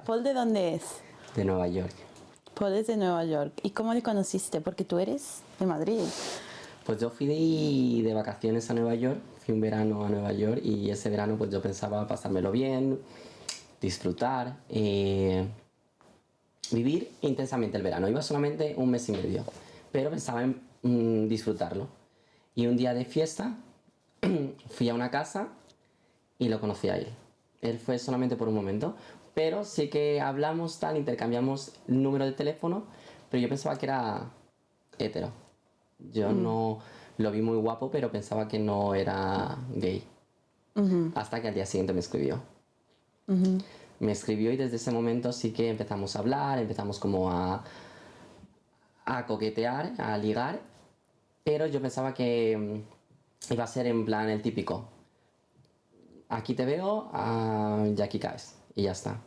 ¿Paul de dónde es? De Nueva York. Paul es de Nueva York. ¿Y cómo le conociste? Porque tú eres de Madrid. Pues yo fui de vacaciones a Nueva York, fui un verano a Nueva York y ese verano pues yo pensaba pasármelo bien, disfrutar, vivir intensamente el verano. Iba solamente un mes y medio, pero pensaba en disfrutarlo. Y un día de fiesta fui a una casa y lo conocí a él. Él fue solamente por un momento, pero sí que hablamos, tal, intercambiamos el número de teléfono, pero yo pensaba que era hetero. Yo no lo vi muy guapo, pero pensaba que no era gay. Hasta que al día siguiente me escribió. Me escribió y desde ese momento sí que empezamos a hablar, empezamos como a coquetear, a ligar, pero yo pensaba que iba a ser en plan el típico. Aquí te veo, y aquí caes. Y ya está.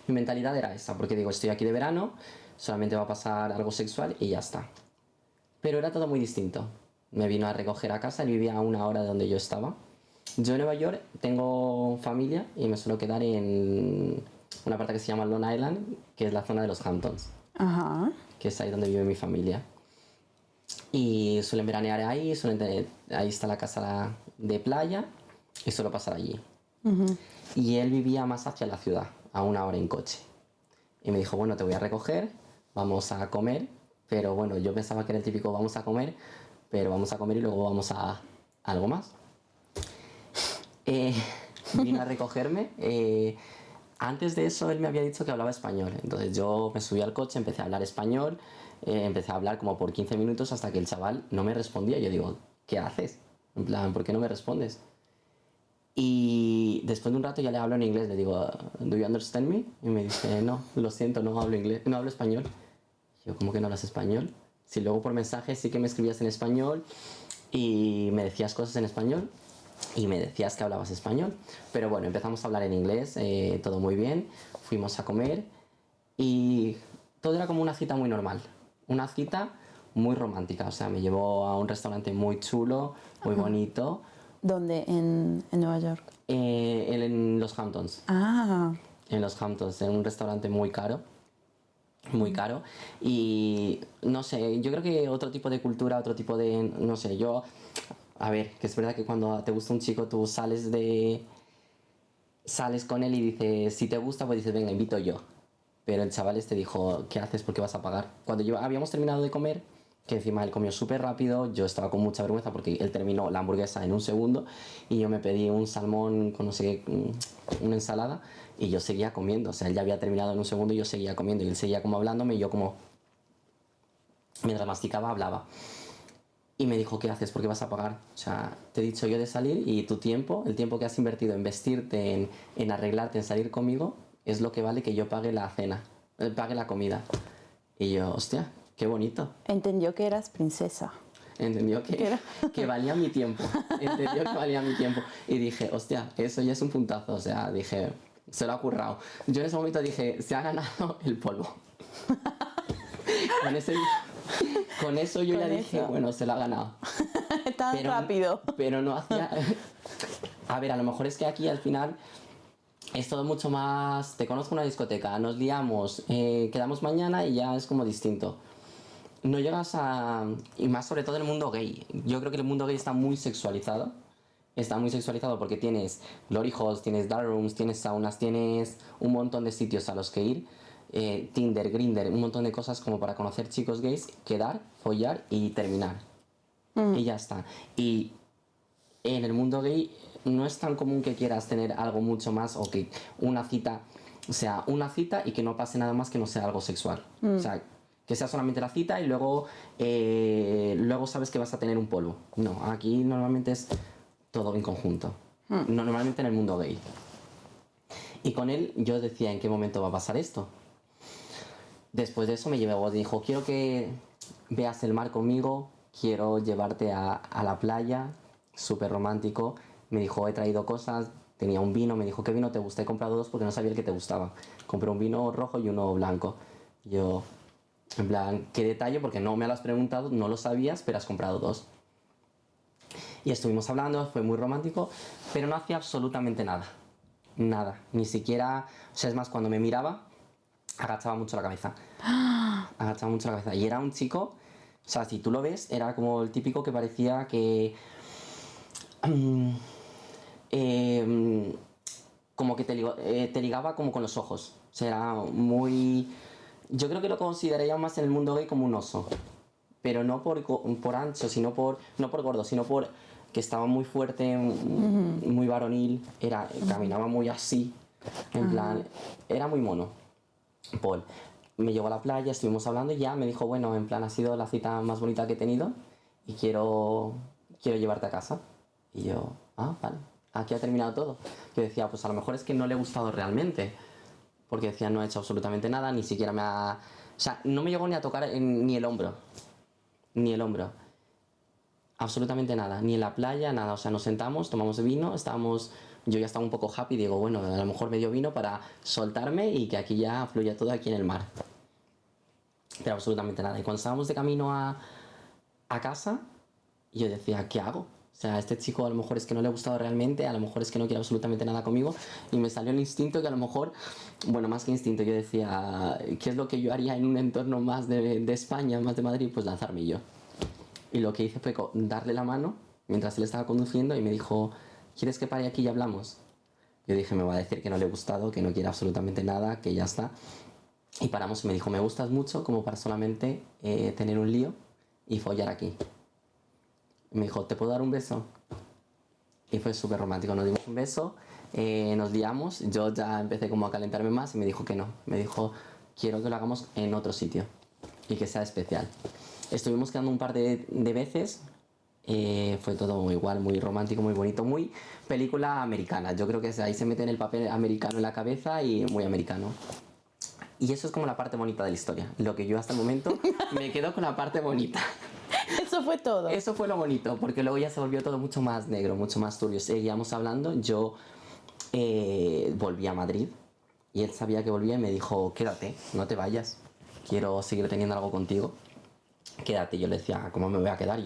Mi mentalidad era esa, porque digo, estoy aquí de verano, solamente va a pasar algo sexual y ya está. Pero era todo muy distinto. Me vino a recoger a casa, él vivía a 1 hora de donde yo estaba. Yo en Nueva York tengo familia y me suelo quedar en una parte que se llama Long Island, que es la zona de los Hamptons, Ajá. que es ahí donde vive mi familia. Y suelen veranear ahí, ahí está la casa de playa y suelo pasar allí. Y él vivía más hacia la ciudad, a 1 hora en coche. Y me dijo, bueno, te voy a recoger, vamos a comer. Pero bueno, yo pensaba que era el típico vamos a comer, pero vamos a comer y luego vamos a algo más. Eh, Vino a recogerme. Antes de eso él me había dicho que hablaba español. Entonces yo me subí al coche, empecé a hablar español, empecé a hablar como por 15 minutos hasta que el chaval no me respondía. Yo digo, ¿qué haces? En plan, ¿por qué no me respondes? Y después de un rato ya le hablo en inglés, le digo, ¿do you understand me? Y me dice, no, lo siento, no hablo inglés, no hablo español. Yo, ¿cómo que no hablas español? Si luego por mensaje sí que me escribías en español y me decías cosas en español y me decías que hablabas español. Pero bueno, empezamos a hablar en inglés, todo muy bien, fuimos a comer y todo era como una cita muy normal, una cita muy romántica. O sea, me llevó a un restaurante muy chulo, muy bonito. ¿Dónde? En Nueva York. En los Hamptons. Ah. En los Hamptons, en un restaurante muy caro. Muy caro. Y no sé, yo creo que otro tipo de cultura, otro tipo de. No sé, yo. A ver, que es verdad que cuando te gusta un chico, tú sales con él y dices, si te gusta, pues dices, venga, invito yo. Pero el chaval este dijo, ¿qué haces? ¿Por qué vas a pagar? Cuando habíamos terminado de comer, que encima él comió súper rápido, yo estaba con mucha vergüenza porque él terminó la hamburguesa en un segundo y yo me pedí un salmón con no sé qué, una ensalada y yo seguía comiendo. O sea, él ya había terminado en un segundo y yo seguía comiendo y él seguía como hablándome y yo como, mientras masticaba, hablaba. Y me dijo, ¿qué haces? ¿Por qué vas a pagar? O sea, te he dicho yo de salir y tu tiempo, el tiempo que has invertido en vestirte, en arreglarte, en salir conmigo, es lo que vale que yo pague la cena, pague la comida. Y yo, hostia, qué bonito. Entendió que eras princesa. Entendió ¿Qué era? que valía mi tiempo. Entendió que valía mi tiempo. Y dije, hostia, eso ya es un puntazo. O sea, dije, se lo ha currado. Yo en ese momento dije, se ha ganado el polvo. con, ese, con eso yo ya dije, bueno, se lo ha ganado. Tan rápido. Pero no hacía. A ver, a lo mejor es que aquí al final es todo mucho más. Te conozco en una discoteca, nos liamos, quedamos mañana y ya es como distinto. No llegas a. Y más sobre todo en el mundo gay. Yo creo que el mundo gay está muy sexualizado. Está muy sexualizado porque tienes glory holes, tienes dark rooms, tienes saunas, tienes un montón de sitios a los que ir. Tinder, Grindr, un montón de cosas como para conocer chicos gays, quedar, follar y terminar. Y ya está. Y en el mundo gay no es tan común que quieras tener algo mucho más o que una cita sea una cita y que no pase nada más que no sea algo sexual. O sea, que sea solamente la cita y luego sabes que vas a tener un polvo. No, aquí normalmente es todo en conjunto. Normalmente en el mundo gay. Y con él yo decía, ¿en qué momento va a pasar esto? Después de eso me llevó y dijo, quiero que veas el mar conmigo, quiero llevarte a la playa, súper romántico. Me dijo, he traído cosas, tenía un vino, me dijo, ¿qué vino te gusta? He comprado dos porque no sabía el que te gustaba. Compré un vino rojo y uno blanco. Yo, en plan, qué detalle, porque no me lo has preguntado, no lo sabías, pero has comprado dos. Y estuvimos hablando, fue muy romántico, pero no hacía absolutamente nada. nada, ni siquiera, o sea, es más, cuando me miraba, agachaba mucho la cabeza. Agachaba mucho la cabeza. Y era un chico, o sea, si tú lo ves, era como el típico que parecía que... como que te ligaba como con los ojos. O sea, era muy... Yo creo que lo consideraría más en el mundo gay como un oso. Pero no por ancho, sino por... No por gordo, sino por que estaba muy fuerte, muy varonil. Caminaba muy así. En plan... Era muy mono. Paul me llevó a la playa, estuvimos hablando y ya me dijo, bueno, en plan, ha sido la cita más bonita que he tenido y quiero llevarte a casa. Y yo, vale, aquí ha terminado todo. Yo decía, pues a lo mejor es que no le he gustado realmente, porque decía, no ha hecho absolutamente nada, ni siquiera me ha... O sea, no me llegó ni a tocar ni el hombro, ni el hombro. Absolutamente nada, ni en la playa, nada. O sea, nos sentamos, tomamos vino, estábamos... Yo ya estaba un poco happy, digo, bueno, a lo mejor me dio vino para soltarme y que aquí ya fluya todo aquí en el mar. Pero absolutamente nada. Y cuando estábamos de camino a casa, yo decía, ¿qué hago? O sea, este chico a lo mejor es que no le ha gustado realmente, a lo mejor es que no quiere absolutamente nada conmigo. Y me salió el instinto que a lo mejor, bueno, más que instinto, yo decía, ¿qué es lo que yo haría en un entorno más de España, más de Madrid? Pues lanzarme yo. Y lo que hice fue darle la mano mientras él estaba conduciendo y me dijo, ¿quieres que pare aquí y hablamos? Yo dije, me va a decir que no le he gustado, que no quiere absolutamente nada, que ya está. Y paramos y me dijo, me gustas mucho como para solamente tener un lío y follar aquí. Y me dijo, ¿te puedo dar un beso? Y fue súper romántico, nos dimos un beso, nos liamos, yo ya empecé como a calentarme más y me dijo que no. Me dijo, quiero que lo hagamos en otro sitio y que sea especial. Estuvimos quedando un par de veces, fue todo igual, muy romántico, muy bonito, muy película americana. Yo creo que ahí se mete en el papel americano en la cabeza y muy americano. Y eso es como la parte bonita de la historia. Lo que yo hasta el momento me quedo con la parte bonita. Eso fue todo. Eso fue lo bonito, porque luego ya se volvió todo mucho más negro, mucho más turbio. Seguíamos hablando, yo volví a Madrid y él sabía que volvía y me dijo, quédate, no te vayas, quiero seguir teniendo algo contigo. Quédate, yo le decía, ¿cómo me voy a quedar?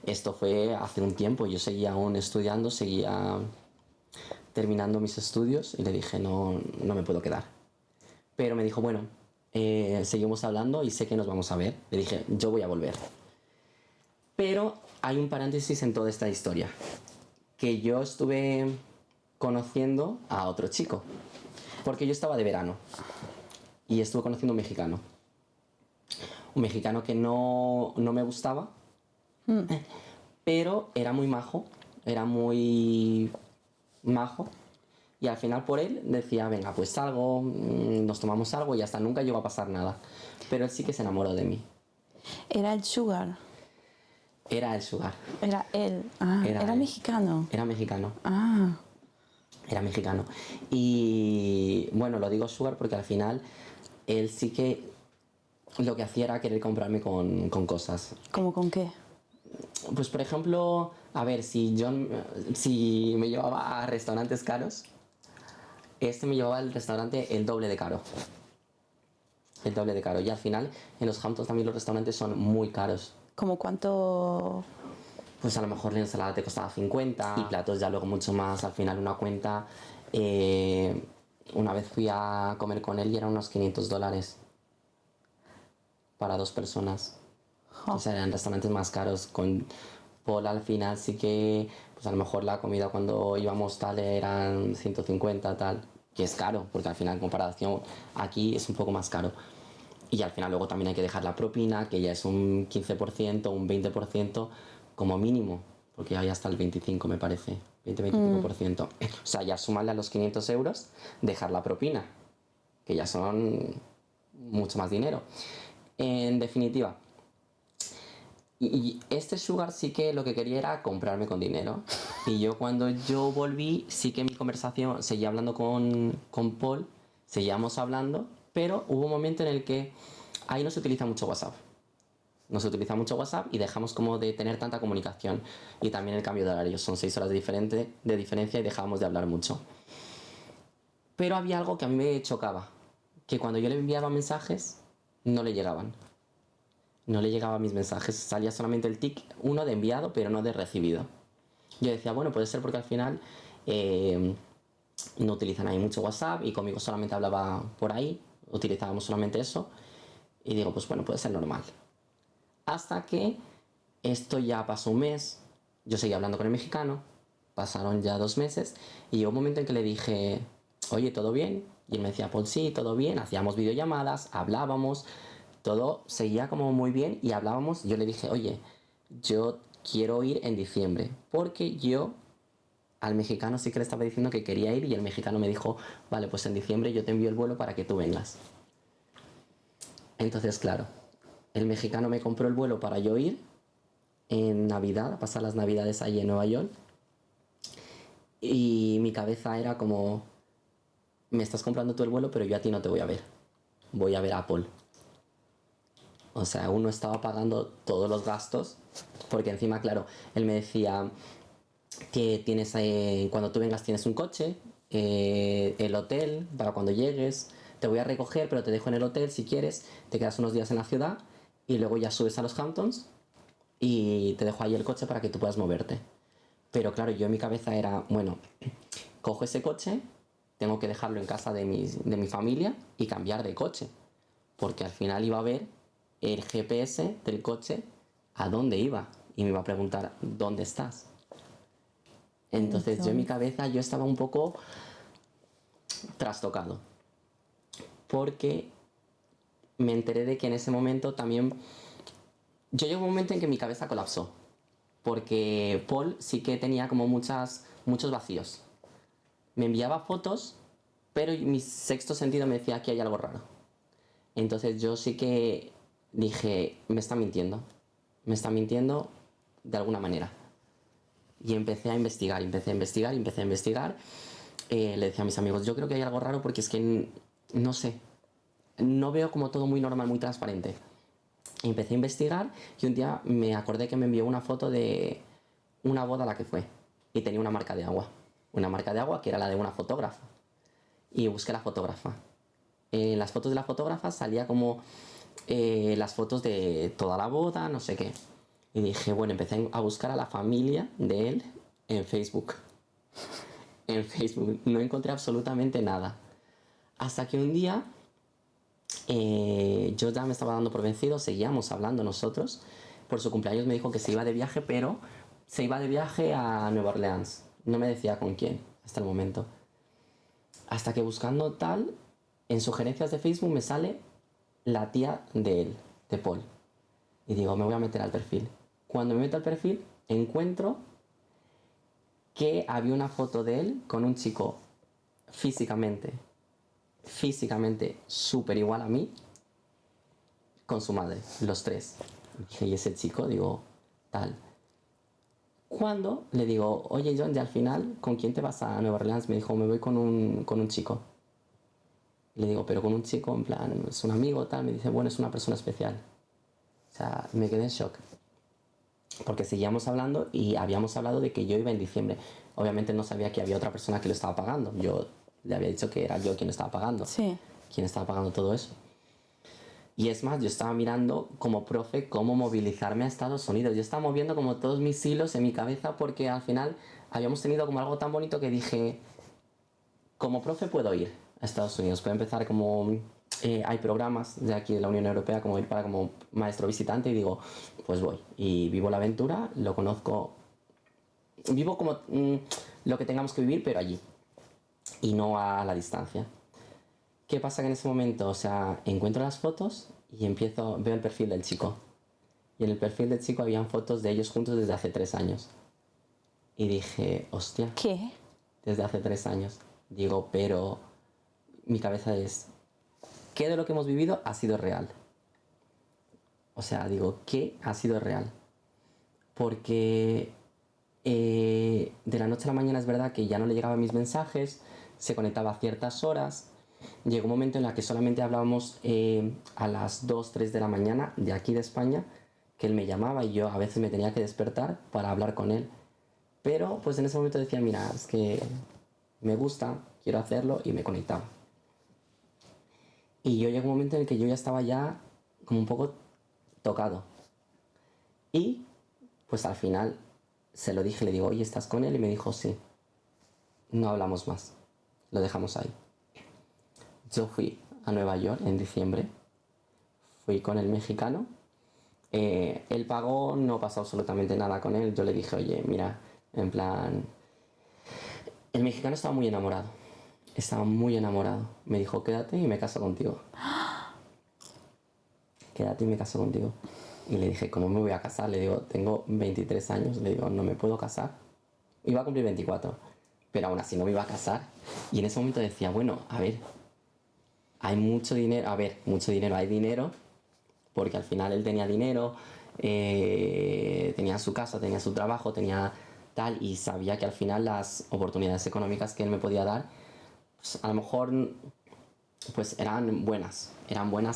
Esto fue hace un tiempo, yo seguía aún estudiando, seguía terminando mis estudios y le dije, no me puedo quedar. Pero me dijo, bueno, seguimos hablando y sé que nos vamos a ver. Le dije, yo voy a volver. Pero hay un paréntesis en toda esta historia, que yo estuve conociendo a otro chico, porque yo estaba de verano y estuve conociendo a un mexicano que no me gustaba, pero era muy majo, y al final por él decía, venga, pues salgo, nos tomamos algo y hasta nunca llegó a pasar nada, pero él sí que se enamoró de mí. Era el sugar. Era el sugar. Era él. Era él. mexicano. Era mexicano. Ah. Era mexicano. Y bueno, lo digo sugar porque al final él sí que lo que hacía era querer comprarme con cosas. ¿Cómo con qué? Pues por ejemplo, a ver, si me llevaba a restaurantes caros, este me llevaba al restaurante el doble de caro. El doble de caro. Y al final en los Hamptons también los restaurantes son muy caros. ¿Cómo cuánto? Pues a lo mejor la ensalada te costaba 50 y platos ya luego mucho más. Al final una cuenta, una vez fui a comer con él y eran unos $500 para 2 personas. O sea, eran restaurantes más caros. Con Paul al final sí que, pues a lo mejor la comida cuando íbamos tal eran 150 tal, que es caro, porque al final en comparación aquí es un poco más caro. Y al final luego también hay que dejar la propina, que ya es un 15%, un 20% como mínimo, porque hay hasta el 25 me parece, 20-25%. O sea, ya sumarle a los 500 euros, dejar la propina, que ya son mucho más dinero. En definitiva, y este sugar sí que lo que quería era comprarme con dinero. Y yo cuando yo volví, sí que mi conversación, seguía hablando con Paul, seguíamos hablando, pero hubo un momento en el que ahí no se utiliza mucho WhatsApp. No se utiliza mucho WhatsApp y dejamos como de tener tanta comunicación. Y también el cambio de horario, son 6 horas de diferencia y dejábamos de hablar mucho. Pero había algo que a mí me chocaba, que cuando yo le enviaba mensajes, no le llegaban. No le llegaban mis mensajes, salía solamente el tic, uno de enviado, pero no de recibido. Yo decía, bueno, puede ser porque al final no utilizan ahí mucho WhatsApp y conmigo solamente hablaba por ahí, utilizábamos solamente eso. Y digo, pues bueno, puede ser normal. Hasta que esto ya pasó un mes, yo seguía hablando con el mexicano, pasaron ya 2 meses y llegó un momento en que le dije, oye, ¿todo bien? Y él me decía, pues sí, todo bien, hacíamos videollamadas, hablábamos, todo seguía como muy bien y hablábamos. Yo le dije, oye, yo quiero ir en diciembre, porque yo al mexicano sí que le estaba diciendo que quería ir y el mexicano me dijo, vale, pues en diciembre yo te envío el vuelo para que tú vengas. Entonces, claro, el mexicano me compró el vuelo para yo ir en Navidad, a pasar las Navidades allí en Nueva York. Y mi cabeza era como, me estás comprando tú el vuelo, pero yo a ti no te voy a ver. Voy a ver a Apple. O sea, uno estaba pagando todos los gastos, porque encima, claro, él me decía que tienes, cuando tú vengas tienes un coche, el hotel para cuando llegues, te voy a recoger, pero te dejo en el hotel si quieres, te quedas unos días en la ciudad y luego ya subes a los Hamptons y te dejo ahí el coche para que tú puedas moverte. Pero claro, yo en mi cabeza era, bueno, cojo ese coche, tengo que dejarlo en casa de mi familia y cambiar de coche, porque al final iba a ver el GPS del coche a dónde iba y me iba a preguntar, ¿dónde estás? Entonces yo en mi cabeza yo estaba un poco trastocado, porque me enteré de que en ese momento también, yo llegó un momento en que mi cabeza colapsó, porque Paul sí que tenía como muchos vacíos. Me enviaba fotos, pero mi sexto sentido me decía que hay algo raro. Entonces yo sí que dije, me está mintiendo de alguna manera. Y empecé a investigar. Le decía a mis amigos, yo creo que hay algo raro porque es que no sé, no veo como todo muy normal, muy transparente. Empecé a investigar y un día me acordé que me envió una foto de una boda a la que fue y tenía una marca de agua. Una marca de agua que era la de una fotógrafa. Y busqué la fotógrafa. En las fotos de la fotógrafa salía como las fotos de toda la boda, no sé qué. Y dije, bueno, empecé a buscar a la familia de él en Facebook. En Facebook no encontré absolutamente nada. Hasta que un día yo ya me estaba dando por vencido, seguíamos hablando nosotros. Por su cumpleaños me dijo que se iba de viaje, pero se iba de viaje a Nueva Orleans. No me decía con quién hasta el momento. Hasta que buscando tal, en sugerencias de Facebook me sale la tía de él, de Paul. Y digo, me voy a meter al perfil. Cuando me meto al perfil, encuentro que había una foto de él con un chico físicamente súper igual a mí, con su madre, los tres. Dije, ¿y ese chico? Digo, tal. Cuando le digo, oye John, ya al final, ¿con quién te vas a Nueva Orleans? Me dijo, me voy con un chico. Le digo, pero con un chico, en plan, es un amigo, tal. Me dice, bueno, es una persona especial. O sea, me quedé en shock. Porque seguíamos hablando y habíamos hablado de que yo iba en diciembre. Obviamente no sabía que había otra persona que lo estaba pagando. Yo le había dicho que era yo quien lo estaba pagando. Sí. Quien estaba pagando todo eso. Y es más, yo estaba mirando como profe cómo movilizarme a Estados Unidos. Yo estaba moviendo como todos mis hilos en mi cabeza porque al final habíamos tenido como algo tan bonito que dije, como profe puedo ir a Estados Unidos. Puedo empezar como... hay programas de aquí de la Unión Europea como ir para como maestro visitante y digo, pues voy. Y vivo la aventura, lo conozco... Vivo como lo que tengamos que vivir, pero allí. Y no a la distancia. ¿Qué pasa que en ese momento, o sea, encuentro las fotos y veo el perfil del chico. Y en el perfil del chico habían fotos de ellos juntos desde hace 3 años. Y dije, hostia, ¿Qué? desde hace 3 años. Digo, pero mi cabeza es, ¿qué de lo que hemos vivido ha sido real? O sea, digo, ¿qué ha sido real? Porque de la noche a la mañana es verdad que ya no le llegaban mis mensajes, se conectaba a ciertas horas. Llegó un momento en el que solamente hablábamos a las 2, 3 de la mañana de aquí de España, que él me llamaba y yo a veces me tenía que despertar para hablar con él. Pero pues en ese momento decía, mira, es que me gusta, quiero hacerlo y me conectaba. Y yo llegó un momento en el que yo ya estaba ya como un poco tocado. Y pues al final se lo dije, le digo, oye, ¿estás con él? Y me dijo, sí. No hablamos más. lo dejamos ahí. Yo fui a Nueva York en diciembre, fui con el mexicano, él pagó, no pasó absolutamente nada con él, yo le dije, oye, mira, en plan... El mexicano estaba muy enamorado, me dijo, quédate y me caso contigo. Quédate y me caso contigo. Y le dije, ¿cómo me voy a casar? Le digo, tengo 23 años, le digo, no me puedo casar. Iba a cumplir 24, pero aún así no me iba a casar. Y en ese momento decía, bueno, a ver, hay mucho dinero, hay dinero, porque al final él tenía dinero, tenía su casa, tenía su trabajo, tenía tal, y sabía que al final las oportunidades económicas que él me podía dar, pues a lo mejor pues eran buenas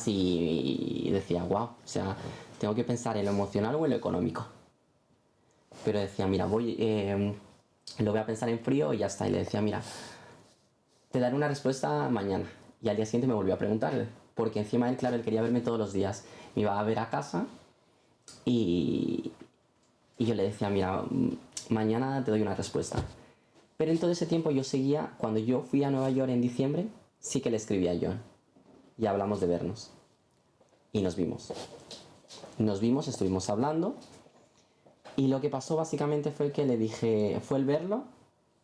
y decía, wow, o sea, tengo que pensar en lo emocional o en lo económico. Pero decía, mira, lo voy a pensar en frío y ya está. Y le decía, mira, te daré una respuesta mañana. Y al día siguiente me volvió a preguntar, porque encima él, claro, él quería verme todos los días. Me iba a ver a casa y yo le decía, mira, mañana te doy una respuesta. Pero en todo ese tiempo yo seguía, cuando yo fui a Nueva York en diciembre, sí que le escribí a John. Y hablamos de vernos. Y nos vimos. Estuvimos hablando. Y lo que pasó básicamente fue que le dije, fue el verlo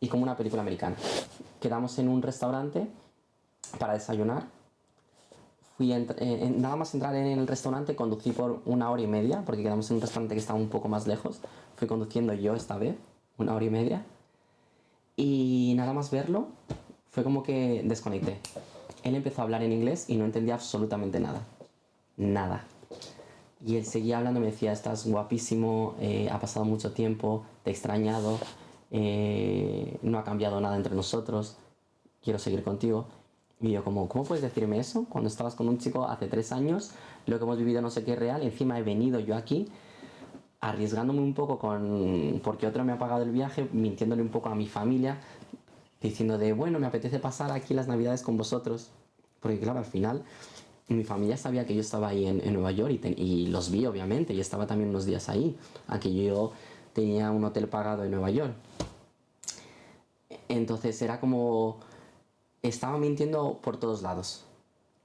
y como una película americana. Quedamos en un restaurante para desayunar. Nada más entrar en el restaurante conducí por 1 hora y media, porque quedamos en un restaurante que estaba un poco más lejos. Fui conduciendo yo esta vez, 1 hora y media. Y nada más verlo, fue como que desconecté. Él empezó a hablar en inglés y no entendía absolutamente nada. Nada. Y él seguía hablando, me decía, estás guapísimo, ha pasado mucho tiempo, te he extrañado, no ha cambiado nada entre nosotros, quiero seguir contigo. Y yo como, ¿cómo puedes decirme eso? Cuando estabas con un chico hace 3 años, lo que hemos vivido no sé qué es real, encima he venido yo aquí arriesgándome un poco porque otro me ha pagado el viaje, mintiéndole un poco a mi familia, diciendo de, bueno, me apetece pasar aquí las navidades con vosotros. Porque claro, al final mi familia sabía que yo estaba ahí en Nueva York y los vi obviamente, y estaba también unos días ahí, aunque yo tenía un hotel pagado en Nueva York. Entonces era como, estaba mintiendo por todos lados.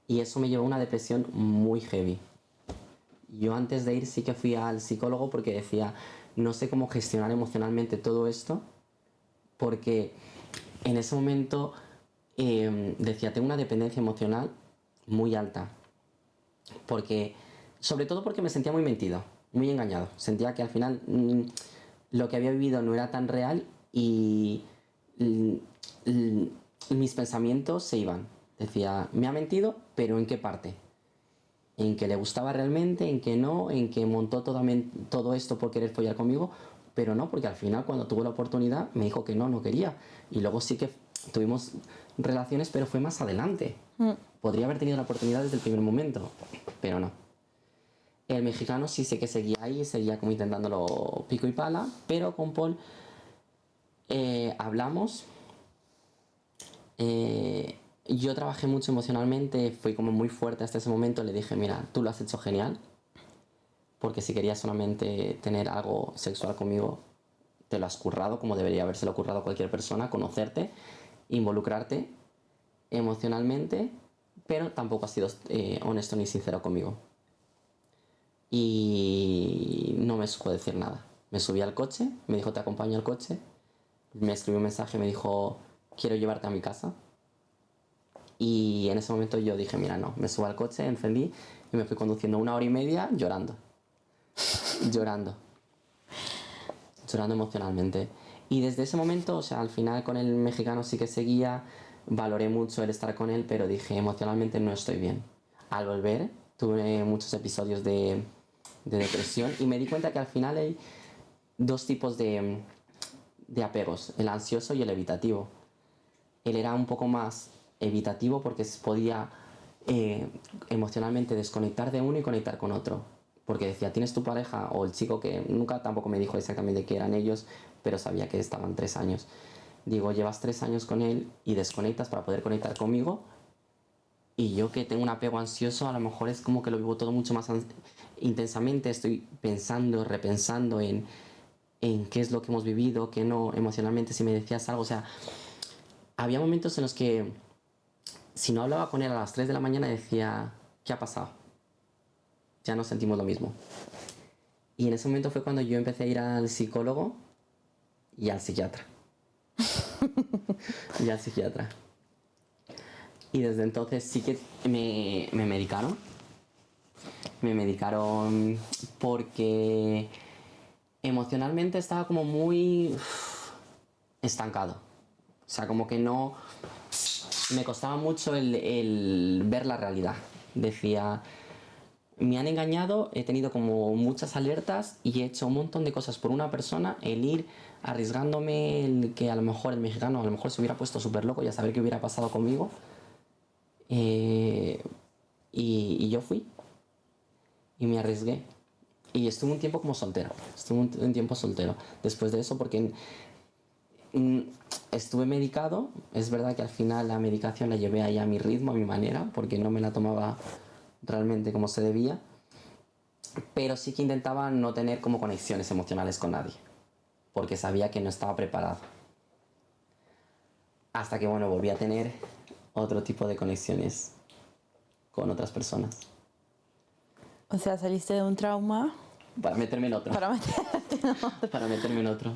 Y eso me llevó a una depresión muy heavy. Yo antes de ir sí que fui al psicólogo porque decía, no sé cómo gestionar emocionalmente todo esto, porque en ese momento decía, tengo una dependencia emocional muy alta, porque, sobre todo porque me sentía muy mentido, muy engañado, sentía que al final lo que había vivido no era tan real y mis pensamientos se iban. Decía, me ha mentido, pero ¿en qué parte? En que le gustaba realmente, en que no, en que montó todo esto por querer follar conmigo, pero no, porque al final cuando tuvo la oportunidad me dijo que no quería. Y luego sí que tuvimos relaciones, pero fue más adelante. Podría haber tenido la oportunidad desde el primer momento, pero no. El mexicano sí sé que seguía ahí, seguía como intentándolo pico y pala, pero con Paul hablamos. Yo trabajé mucho emocionalmente, fui como muy fuerte hasta ese momento, le dije, mira, tú lo has hecho genial, porque si querías solamente tener algo sexual conmigo, te lo has currado como debería habérselo currado a cualquier persona, conocerte, involucrarte emocionalmente, pero tampoco has sido honesto ni sincero conmigo. Y no me supo decir nada. Me subí al coche, me dijo, te acompaño al coche, me escribió un mensaje, me dijo, quiero llevarte a mi casa. Y en ese momento yo dije, mira, no, me subo al coche, encendí y me fui conduciendo 1 hora y media llorando. llorando emocionalmente. Y desde ese momento, o sea, al final con el mexicano sí que seguía, valoré mucho el estar con él, pero dije, emocionalmente no estoy bien. Al volver, tuve muchos episodios de depresión y me di cuenta que al final hay 2 tipos de apegos, el ansioso y el evitativo. Él era un poco más evitativo porque podía emocionalmente desconectar de uno y conectar con otro. Porque decía, tienes tu pareja o el chico, que nunca tampoco me dijo exactamente qué eran ellos, pero sabía que estaban 3 años. Digo, llevas 3 años con él y desconectas para poder conectar conmigo. Y yo que tengo un apego ansioso, a lo mejor es como que lo vivo todo mucho más intensamente. Estoy pensando, repensando en qué es lo que hemos vivido, qué no, emocionalmente si me decías algo. O sea, había momentos en los que si no hablaba con él a las 3 de la mañana decía, ¿qué ha pasado? Ya no sentimos lo mismo. Y en ese momento fue cuando yo empecé a ir al psicólogo y al psiquiatra. Y al psiquiatra. Y desde entonces sí que me medicaron. Me medicaron porque emocionalmente estaba como muy estancado. O sea, como que no... Me costaba mucho el ver la realidad. Decía, me han engañado, he tenido como muchas alertas y he hecho un montón de cosas por una persona, el ir arriesgándome, el que a lo mejor el mexicano a lo mejor se hubiera puesto súper loco y a saber qué hubiera pasado conmigo. Y yo fui y me arriesgué. Y estuve un tiempo como soltero, estuve un tiempo soltero. Después de eso, porque estuve medicado, es verdad que al final la medicación la llevé ahí a mi ritmo, a mi manera, porque no me la tomaba realmente como se debía, pero sí que intentaba no tener como conexiones emocionales con nadie, porque sabía que no estaba preparado. Hasta que, bueno, volví a tener otro tipo de conexiones con otras personas. O sea, saliste de un trauma Para meterme en otro. para meterte en otro. Para meterme en otro.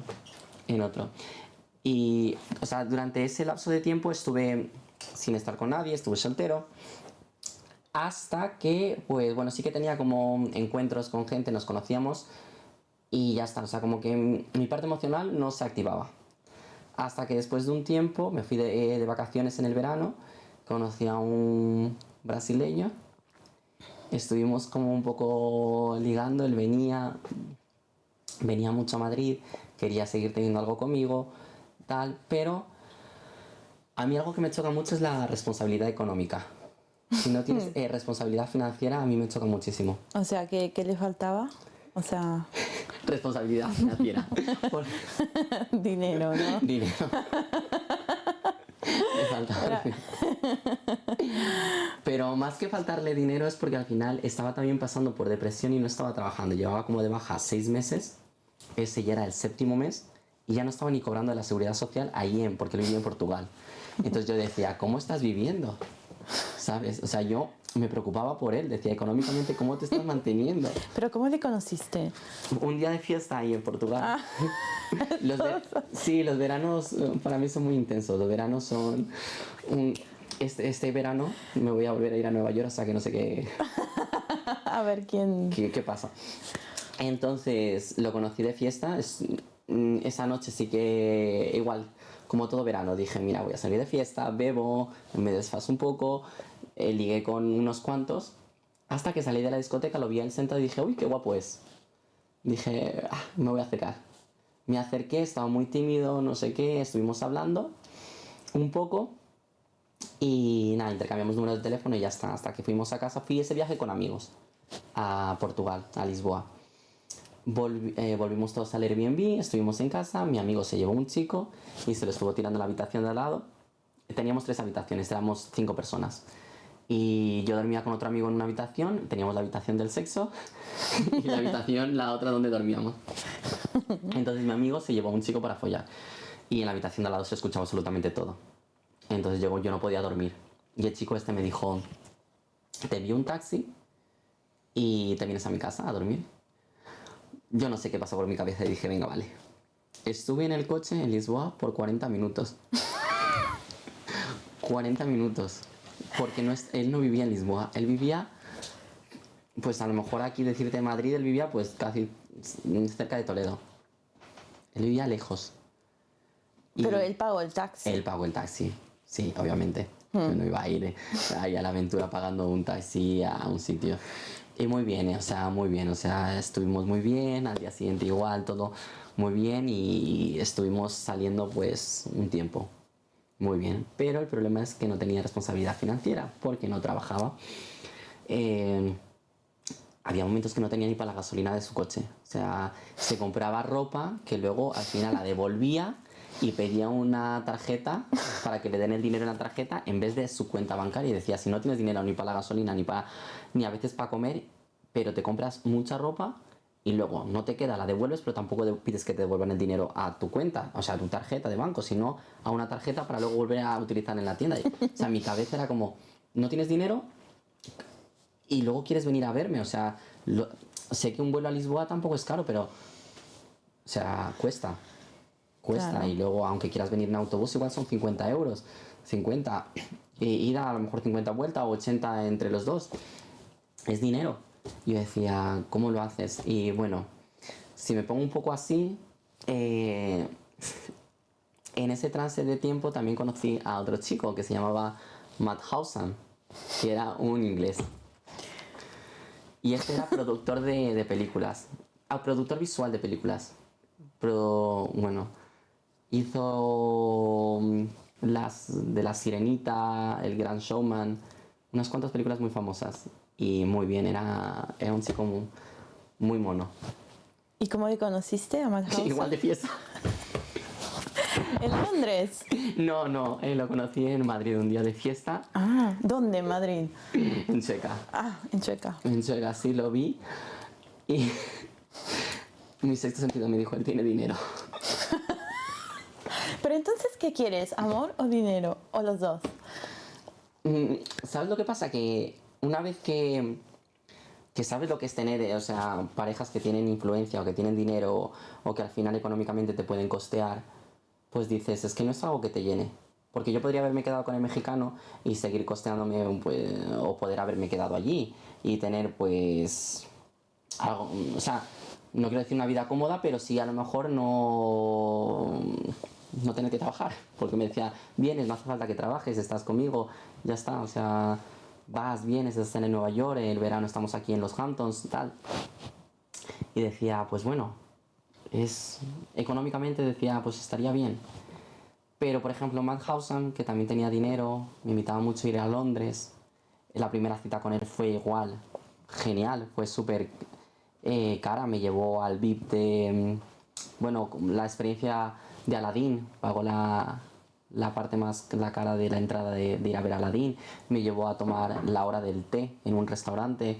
En otro. Y, o sea, durante ese lapso de tiempo estuve sin estar con nadie, estuve soltero. Hasta que, pues bueno, sí que tenía como encuentros con gente, nos conocíamos y ya está. O sea, como que mi parte emocional no se activaba. Hasta que después de un tiempo me fui de vacaciones en el verano, conocí a un brasileño, estuvimos como un poco ligando, él venía mucho a Madrid, quería seguir teniendo algo conmigo, tal, pero a mí algo que me choca mucho es la responsabilidad económica. Si no tienes responsabilidad financiera, a mí me choca muchísimo. O sea, ¿qué le faltaba? O sea, Responsabilidad financiera. Por dinero, ¿no? dinero. Me faltaba. Pero más que faltarle dinero es porque al final estaba también pasando por depresión y no estaba trabajando. Llevaba como de baja 6 meses. Ese ya era el 7.º mes y ya no estaba ni cobrando de la seguridad social porque él vivía en Portugal. Entonces yo decía, ¿cómo estás viviendo? ¿Sabes? O sea, yo me preocupaba por él. Decía, económicamente, ¿cómo te estás manteniendo? ¿Pero cómo le conociste? Un día de fiesta ahí en Portugal. Sí, los veranos para mí son muy intensos. Los veranos son... Este verano me voy a volver a ir a Nueva York, o sea que no sé A ver quién... qué pasa. Entonces lo conocí de fiesta. Esa noche sí que igual, como todo verano, dije, mira, voy a salir de fiesta, bebo, me desfaso un poco, ligué con unos cuantos. Hasta que salí de la discoteca, lo vi a él sentado y dije, uy, qué guapo es. Dije, me voy a acercar. Me acerqué, estaba muy tímido, no sé qué, estuvimos hablando un poco y nada, intercambiamos números de teléfono y ya está. Hasta que fuimos a casa, fui ese viaje con amigos a Portugal, a Lisboa. Volvimos todos al Airbnb, estuvimos en casa, mi amigo se llevó un chico y se lo estuvo tirando en la habitación de al lado. Teníamos 3 habitaciones, éramos 5 personas. Y yo dormía con otro amigo en una habitación, teníamos la habitación del sexo y la otra donde dormíamos. Entonces mi amigo se llevó a un chico para follar y en la habitación de al lado se escuchaba absolutamente todo. Entonces yo no podía dormir y el chico este me dijo, te envío un taxi y te vienes a mi casa a dormir. Yo no sé qué pasó por mi cabeza y dije, venga, vale. Estuve en el coche en Lisboa por 40 minutos. 40 minutos. Porque él no vivía en Lisboa, él vivía, pues a lo mejor aquí decirte Madrid, él vivía pues casi cerca de Toledo. Él vivía lejos. Pero él pagó el taxi. Él pagó el taxi, sí, obviamente. Yo no iba a ir ahí a la aventura pagando un taxi a un sitio. Y muy bien, o sea, estuvimos muy bien, al día siguiente igual, todo muy bien y estuvimos saliendo pues un tiempo. Muy bien, pero el problema es que no tenía responsabilidad financiera porque no trabajaba. Había momentos que no tenía ni para la gasolina de su coche. O sea, se compraba ropa que luego al final la devolvía y pedía una tarjeta para que le den el dinero en la tarjeta en vez de su cuenta bancaria. Y decía, si no tienes dinero ni para la gasolina ni a veces para comer, pero te compras mucha ropa y luego no te queda, la devuelves, pero tampoco pides que te devuelvan el dinero a tu cuenta, o sea, a tu tarjeta de banco, sino a una tarjeta para luego volver a utilizar en la tienda. O sea, mi cabeza era como, no tienes dinero y luego quieres venir a verme, o sea, sé que un vuelo a Lisboa tampoco es caro, pero, o sea, cuesta. Claro. Y luego, aunque quieras venir en autobús, igual son 50 euros. 50. Y ida a lo mejor 50 vuelta o 80 entre los dos. Es dinero. Y yo decía, ¿cómo lo haces? Y bueno, si me pongo un poco así, en ese trance de tiempo también conocí a otro chico que se llamaba Matt Hausen, que era un inglés. Y este era productor de películas. Productor visual de películas. Pero bueno, hizo las de La Sirenita, El Gran Showman, unas cuantas películas muy famosas. Y muy bien, era un chico muy mono. ¿Y cómo le conociste a Madhausen? Igual de fiesta. ¿En Londres? No, lo conocí en Madrid un día de fiesta. Ah, ¿dónde? En Madrid. En Checa. Ah, en Chueca. En Checa sí lo vi. Y mi sexto sentido me dijo, él tiene dinero. Pero entonces, ¿qué quieres? ¿Amor o dinero? ¿O los dos? ¿Sabes lo que pasa? Que una vez que sabes lo que es tener, o sea, parejas que tienen influencia o que tienen dinero o que al final económicamente te pueden costear, pues dices, es que no es algo que te llene. Porque yo podría haberme quedado con el mexicano y seguir costeándome, pues, o poder haberme quedado allí y tener, pues, algo, o sea, no quiero decir una vida cómoda, pero sí a lo mejor no tener que trabajar. Porque me decía, vienes, no hace falta que trabajes, estás conmigo, ya está, o sea, vas, vienes, estás en Nueva York, el verano estamos aquí en los Hamptons y tal. Y decía, pues bueno, económicamente decía, pues estaría bien. Pero por ejemplo, Matt Hausen, que también tenía dinero, me invitaba mucho a ir a Londres. La primera cita con él fue igual, genial, fue súper cara. Me llevó al VIP de, bueno, la experiencia de Aladdin, pagó la parte más la cara de la entrada de ir a ver a Aladdin. Me llevó a tomar la hora del té en un restaurante,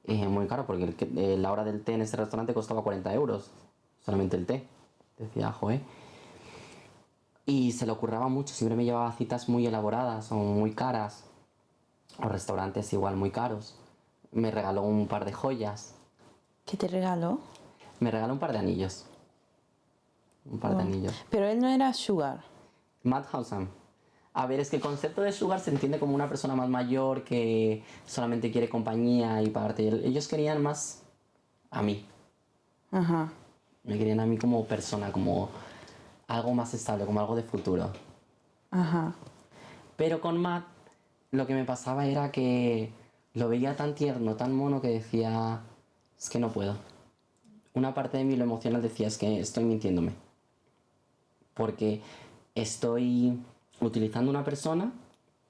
muy caro, porque la hora del té en este restaurante costaba 40 euros, solamente el té. Decía, joder. Y se le ocurraba mucho, siempre me llevaba a citas muy elaboradas o muy caras, o restaurantes igual muy caros. Me regaló un par de joyas, ¿Qué te regaló? me regaló un par de anillos. Un par de anillos. Pero él no era Sugar. Matt Hausen. A ver, es que el concepto de sugar se entiende como una persona más mayor que solamente quiere compañía y pagarte. Ellos querían más a mí. Ajá. Me querían a mí como persona, como algo más estable, como algo de futuro. Ajá. Pero con Matt lo que me pasaba era que lo veía tan tierno, tan mono que decía, es que no puedo. Una parte de mí lo emocional decía, es que estoy mintiéndome. Porque estoy utilizando una persona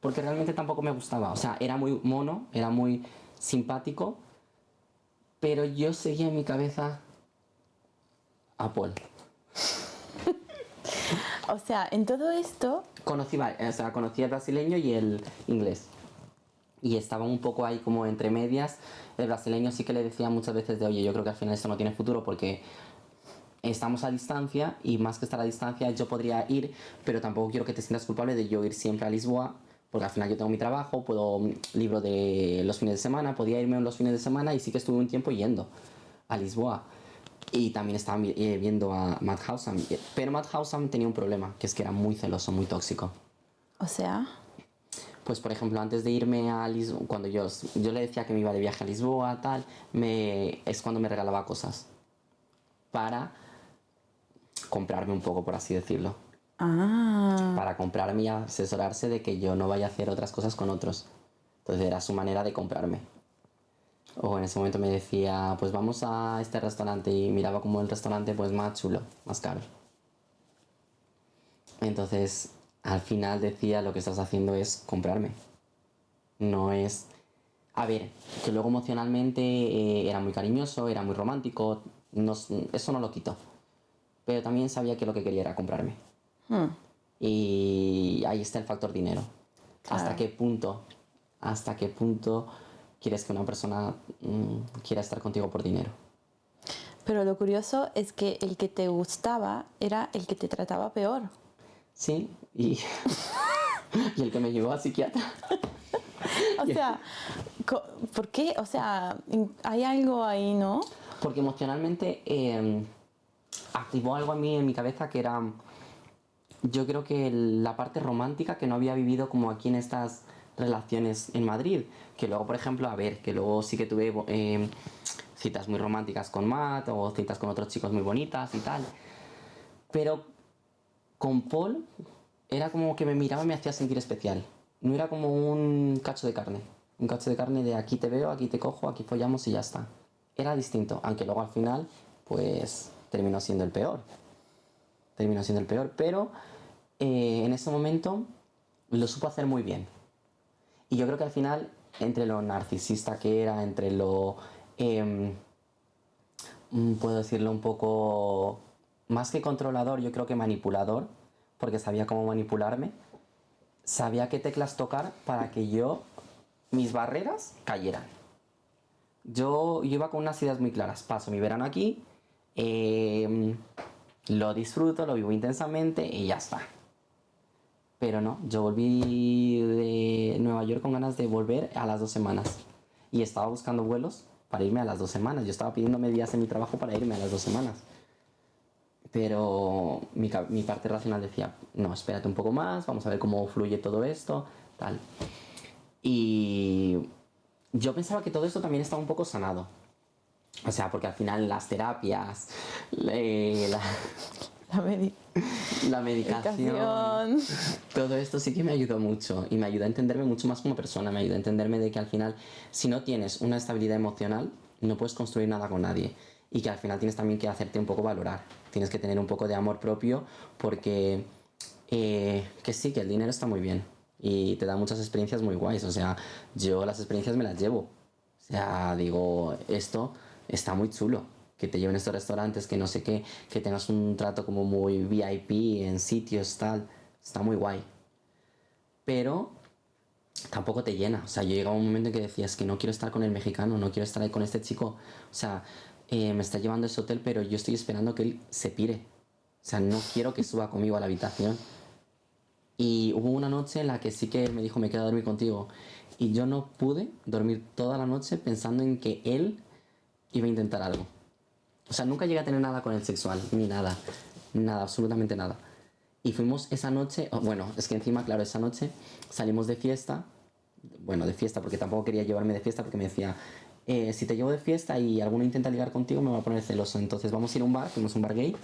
porque realmente tampoco me gustaba. O sea, era muy mono, era muy simpático, pero yo seguía en mi cabeza a Paul. O sea, en todo esto... Conocí el brasileño y el inglés. Y estaba un poco ahí como entre medias. El brasileño sí que le decía muchas veces de, oye, yo creo que al final esto no tiene futuro porque estamos a distancia y más que estar a distancia yo podría ir, pero tampoco quiero que te sientas culpable de yo ir siempre a Lisboa, porque al final yo tengo mi trabajo, libro de los fines de semana, podía irme los fines de semana y sí que estuve un tiempo yendo a Lisboa. Y también estaba viendo a Matt Hausen, pero Matt Hausen tenía un problema, que es que era muy celoso, muy tóxico. O sea... Pues por ejemplo, antes de irme a Lisboa, cuando yo le decía que me iba de viaje a Lisboa, tal, es cuando me regalaba cosas para comprarme un poco, por así decirlo. Ah. Para comprarme y asesorarse de que yo no vaya a hacer otras cosas con otros. Entonces era su manera de comprarme. O en ese momento me decía, pues vamos a este restaurante, y miraba como el restaurante pues más chulo, más caro. Entonces al final decía, lo que estás haciendo es comprarme. No es... A ver, que luego emocionalmente era muy cariñoso, era muy romántico, eso no lo quito. Pero también sabía que lo que quería era comprarme. Y ahí está el factor dinero. Claro. ¿Hasta qué punto quieres que una persona quiera estar contigo por dinero? Pero lo curioso es que el que te gustaba era el que te trataba peor. Sí, y, y el que me llevó a psiquiatra. O sea, ¿por qué? O sea, hay algo ahí, ¿no? Porque emocionalmente activó algo a mí en mi cabeza que era, yo creo que la parte romántica que no había vivido como aquí en estas relaciones en Madrid. Que luego, por ejemplo, a ver, que luego sí que tuve citas muy románticas con Matt o citas con otros chicos muy bonitas y tal. Pero con Paul era como que me miraba y me hacía sentir especial. No era como un cacho de carne. Un cacho de carne de aquí te veo, aquí te cojo, aquí follamos y ya está. Era distinto, aunque luego al final, pues terminó siendo el peor. Terminó siendo el peor, pero en ese momento lo supo hacer muy bien. Y yo creo que al final, entre lo narcisista que era, entre lo, puedo decirlo un poco, más que controlador, yo creo que manipulador, porque sabía cómo manipularme, sabía qué teclas tocar para que mis barreras cayeran. Yo iba con unas ideas muy claras. Paso mi verano aquí, lo disfruto, lo vivo intensamente y ya está. Pero no, yo volví de Nueva York con ganas de volver a las 2 semanas. Y estaba buscando vuelos para irme a las 2 semanas. Yo estaba pidiéndome días en mi trabajo para irme a las 2 semanas. Pero mi parte racional decía, no, espérate un poco más, vamos a ver cómo fluye todo esto, tal. Y yo pensaba que todo esto también estaba un poco sanado. O sea, porque al final las terapias, la, La la medicación, medicación. todo esto sí que me ayudó mucho y me ayudó a entenderme mucho más como persona, me ayudó a entenderme de que al final, si no tienes una estabilidad emocional, no puedes construir nada con nadie y que al final tienes también que hacerte un poco valorar, tienes que tener un poco de amor propio porque que sí, que el dinero está muy bien y te da muchas experiencias muy guays, o sea, yo las experiencias me las llevo, o sea, digo, esto está muy chulo, que te lleven a estos restaurantes, que no sé qué, que tengas un trato como muy VIP en sitios, tal, está muy guay. Pero tampoco te llena, o sea, yo llegaba a un momento en que decía, es que no quiero estar con el mexicano, no quiero estar ahí con este chico, o sea, me está llevando a ese hotel, pero yo estoy esperando que él se pire, o sea, no quiero que suba conmigo a la habitación. Y hubo una noche en la que sí que él me dijo, me quedo a dormir contigo. Y yo no pude dormir toda la noche pensando en que él iba a intentar algo. O sea, nunca llegué a tener nada con el sexual, ni nada. Nada, absolutamente nada. Y fuimos esa noche, bueno, es que encima, claro, esa noche salimos de fiesta. Bueno, de fiesta, porque tampoco quería llevarme de fiesta, porque me decía, si te llevo de fiesta y alguno intenta ligar contigo, me va a poner celoso. Entonces vamos a ir a un bar, fuimos a un bar gay.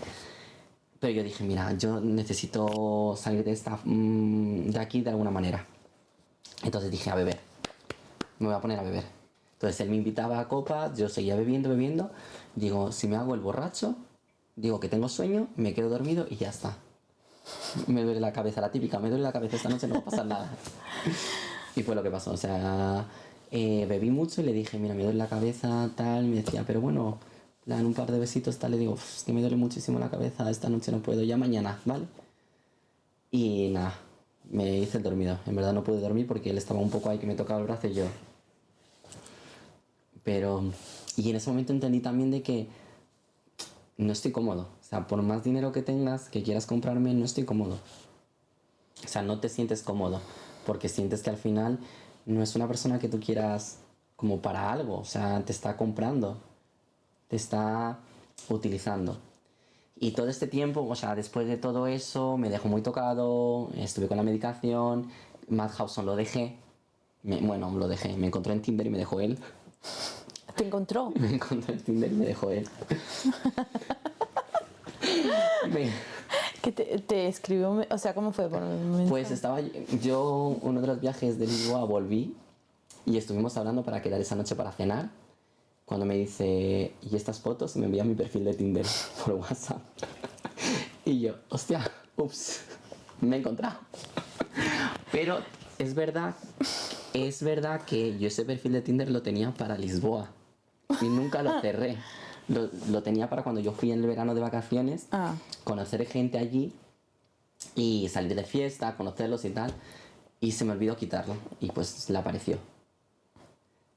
Pero yo dije, mira, yo necesito salir de aquí de alguna manera. Entonces dije, a beber. Me voy a poner a beber. Entonces él me invitaba a copas, yo seguía bebiendo, bebiendo. Digo, si me hago el borracho, digo que tengo sueño, me quedo dormido y ya está. Me duele la cabeza, la típica, me duele la cabeza esta noche, no va a pasar nada. Y fue lo que pasó, o sea, bebí mucho y le dije, mira, me duele la cabeza, tal, me decía, pero bueno, en un par de besitos, tal, le digo, es que me duele muchísimo la cabeza, esta noche no puedo, ya mañana, ¿vale? Y nada, me hice el dormido, en verdad no pude dormir porque él estaba un poco ahí que me tocaba el brazo y yo... Pero, y en ese momento entendí también de que no estoy cómodo. O sea, por más dinero que tengas, que quieras comprarme, no estoy cómodo. O sea, no te sientes cómodo, porque sientes que al final no es una persona que tú quieras como para algo. O sea, te está comprando, te está utilizando. Y todo este tiempo, o sea, después de todo eso, me dejó muy tocado, estuve con la medicación, Matt Hawson lo dejé. Bueno, lo dejé, me encontré en Tinder y me dejó él. ¿Te encontró? Me encontré en Tinder y me dejó él. Me- Que te escribió, o sea, ¿cómo fue por el momento? Pues estaba yo, uno de los viajes de Lisboa, volví y estuvimos hablando para quedar esa noche para cenar. Cuando me dice, ¿y estas fotos? Y me envía mi perfil de Tinder por WhatsApp. Y yo, hostia, ups, me he encontrado. Pero es verdad que yo ese perfil de Tinder lo tenía para Lisboa y nunca lo cerré. Lo tenía para cuando yo fui en el verano de vacaciones, Ah. conocer gente allí y salir de fiesta, conocerlos y tal. Y se me olvidó quitarlo y pues le apareció.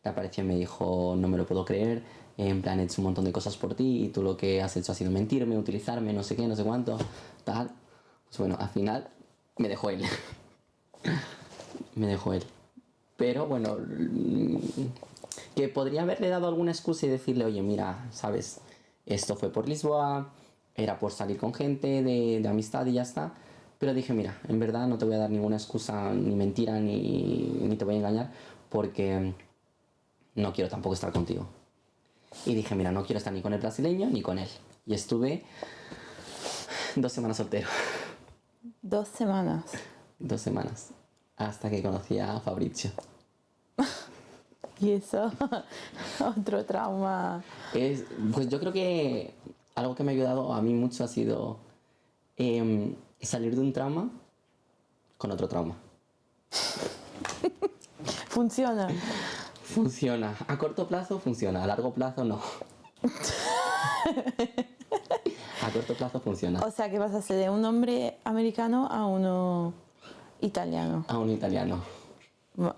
apareció y me dijo, no me lo puedo creer, en plan he hecho un montón de cosas por ti y tú lo que has hecho ha sido mentirme, utilizarme, no sé qué, no sé cuánto, tal. Pues bueno, al final me dejó él. Me dejó él. Pero bueno, que podría haberle dado alguna excusa y decirle, oye, mira, sabes, esto fue por Lisboa, era por salir con gente de amistad y ya está. Pero dije, mira, en verdad no te voy a dar ninguna excusa, ni mentira, ni te voy a engañar, porque no quiero tampoco estar contigo. Y dije, mira, no quiero estar ni con el brasileño ni con él. Y estuve 2 semanas soltero. 2 semanas. 2 semanas. Hasta que conocí a Fabrizio. Y eso, otro trauma. Pues yo creo que algo que me ha ayudado a mí mucho ha sido salir de un trauma con otro trauma. Funciona. Funciona. A corto plazo funciona, a largo plazo no. A corto plazo funciona. O sea que pasaste de un hombre americano a uno italiano. A un italiano.